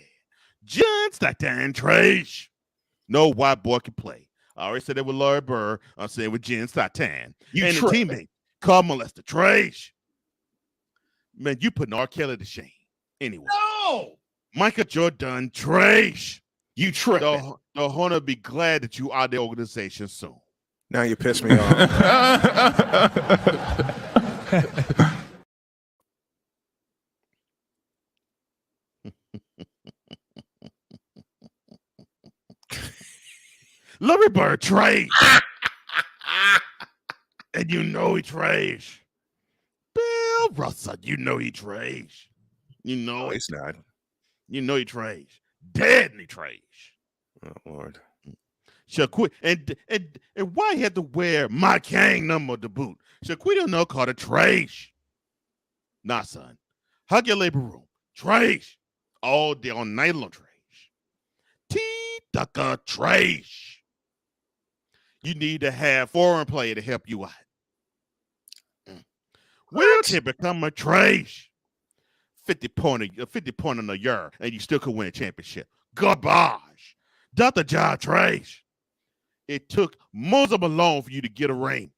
John Stockton, trash. No white boy can play. I already said that with Larry Bird. I'm saying with Jen Stockton. You and tripping. the teammate, Carl Molester, trash. Man, you putting R. Kelly to shame. Anyway. No! Micah Jordan, trash. You tripping. The Hornet be glad that you are the organization soon. Now you piss me off. Larry Bird, trash. And you know he trash. Bill Russell, you know he trash. You know No, he's not. You know he trash. Deadly trash. Oh Lord. Shaquita and why he had to wear my Kang number to boot? Shaquita No Carter, trash. Nah, son. Hug your labor room. Trash. All day on night long, trash. T Ducker, trash. You need to have foreign player to help you out. Wheelchair become a trash. 50 point in a year, and you still could win a championship. Garbage. Dr. John, trash. It took Moses Malone for you to get a ring.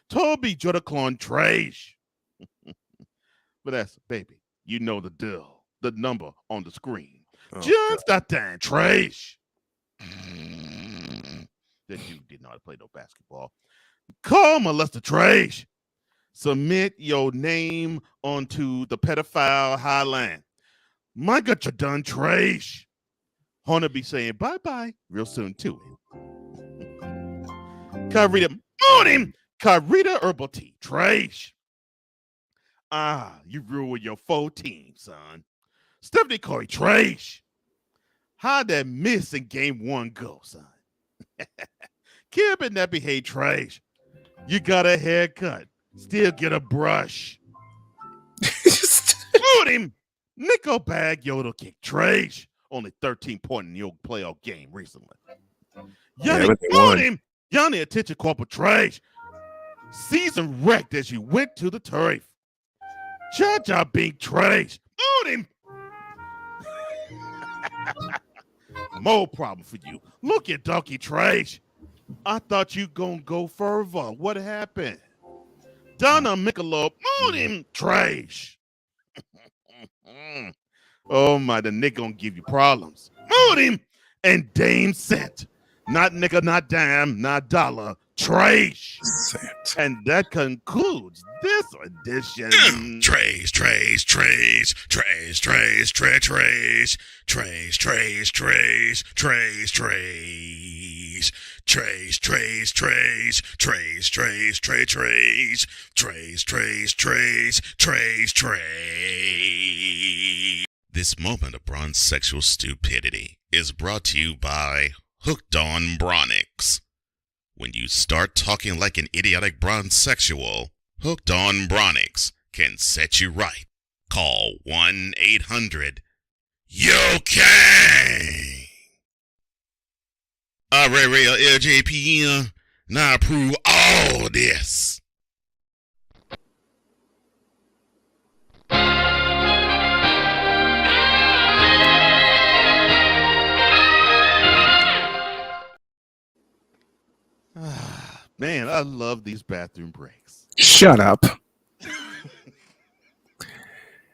Toby Jodaclone, trash. But that's, baby, you know the deal. The number on the screen. Oh, John Stockton, trash. That dude did not play no basketball. Carl Molester, trash. Submit your name onto the pedophile hotline. Micah Jordan, trash. Horner be saying bye-bye real soon to him. Karita, morning. Karita Herbal Tea, trash. You ruined your 14, son. Stephanie Curry, trash. How'd that miss in game 1 go, son? Kim and Nappy, hey, trash. You got a haircut. Still get a brush. Shoot him. Nickel bag yodel kick, trash. Only 13 point in your playoff game recently. Yanni, shoot him. Yanni, attention corporate, trash. Season wrecked as you went to the turf. Cha-cha being trash. Shoot him. More problem for you. Look at Ducky, trash. I thought you gonna go further. What happened? Donna Michelob, on him, trash. Oh my, the nigga gonna give you problems. On him, and Dame Cent. Not nickel, not dime, not dollar, trash. Cent. And that concludes this edition. Trash, trash, trash, trash, trash, trash, trash, trash, trash, trash, trash, trash. Trace, trace, trace, trace, trace, trace, trace, trace, trace, trace, trace, trace. This moment of bronze sexual stupidity is brought to you by Hooked on Bronix. When you start talking like an idiotic bronze sexual, Hooked on Bronix can set you right. Call 1-800-YO-KANG. All right, LJPM. Now approve all this. Man, I love these bathroom breaks. Shut up.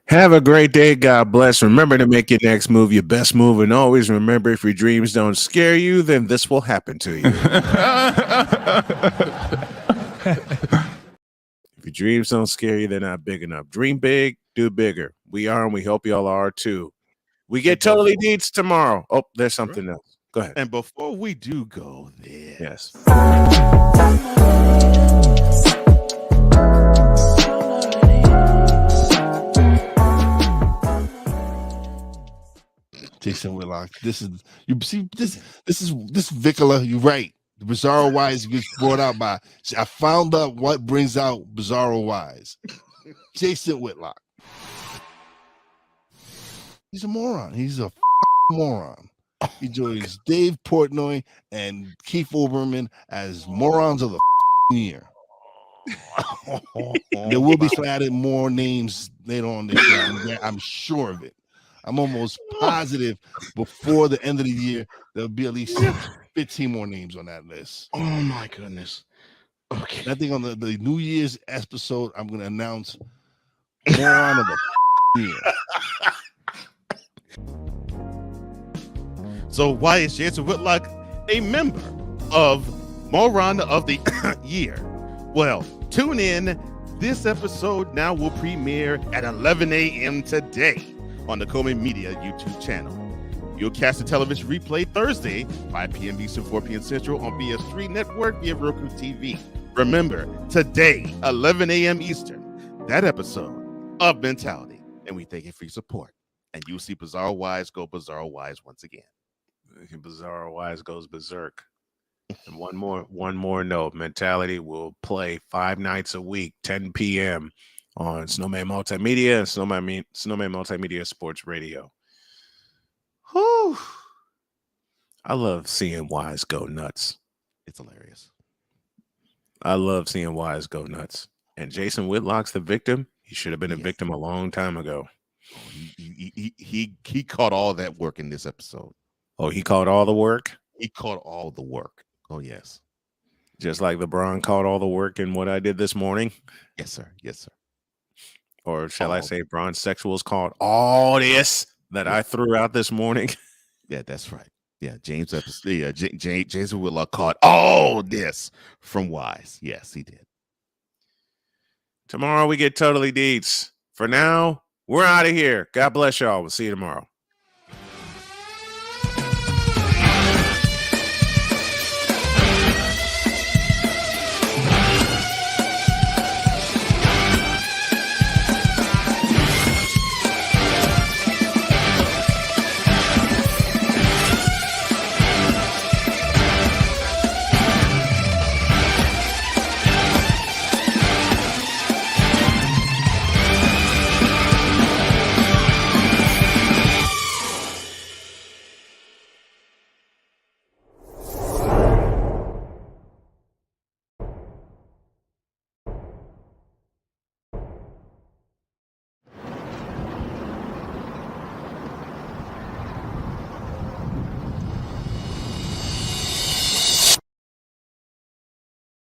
Have a great day. God bless. Remember to make your next move your best move. And always remember, if your dreams don't scare you, then this will happen to you. If your dreams don't scare you, they're not big enough. Dream big, do bigger. We are, and we hope y'all are too. We get totally deets tomorrow. Oh, there's something else. Go ahead. And before we do go there, yes. Jason Whitlock. This is Vicola. You're right. The Bizarro Wise gets brought out by. I found out what brings out Bizarro Wise. Jason Whitlock. He's a moron. He's a moron. He joins Dave Portnoy and Keith Olbermann as morons of the year. There will be added more names later on this year. I'm sure of it. I'm almost positive before the end of the year there'll be at least 15 more names on that list. Oh my goodness. Okay. And I think on the New Year's episode, I'm going to announce moron of the year. So why is Jason Whitlock a member of Moron of the Year? Well, tune in. This episode now will premiere at 11 a.m. today on the Coleman Media YouTube channel. You'll catch the television replay Thursday, 5 p.m. Eastern, 4 p.m. Central on BS3 Network via Roku TV. Remember, today, 11 a.m. Eastern, that episode of Mentality. And we thank you for your support. And you'll see Bizarro Wise go Bizarro Wise once again. Bizarro Wise goes berserk. And one more note. Mentality will play 5 nights a week, 10 p.m. on Snowman Multimedia and Snowman Multimedia Sports Radio. Whew. I love seeing Wise go nuts. It's hilarious. I love seeing Wise go nuts. And Jason Whitlock's the victim. He should have been a victim a long time ago. Oh, he caught all that work in this episode. Oh, he caught all the work? He caught all the work. Oh, yes. Just like LeBron caught all the work in what I did this morning? Yes, sir. Yes, sir. Or shall I say Bronze Sexuals caught all this that I threw out this morning? Yeah, that's right. Yeah, Jason Whitlock caught all this from Wise. Yes, he did. Tomorrow we get Totally Deets. For now, we're out of here. God bless y'all. We'll see you tomorrow.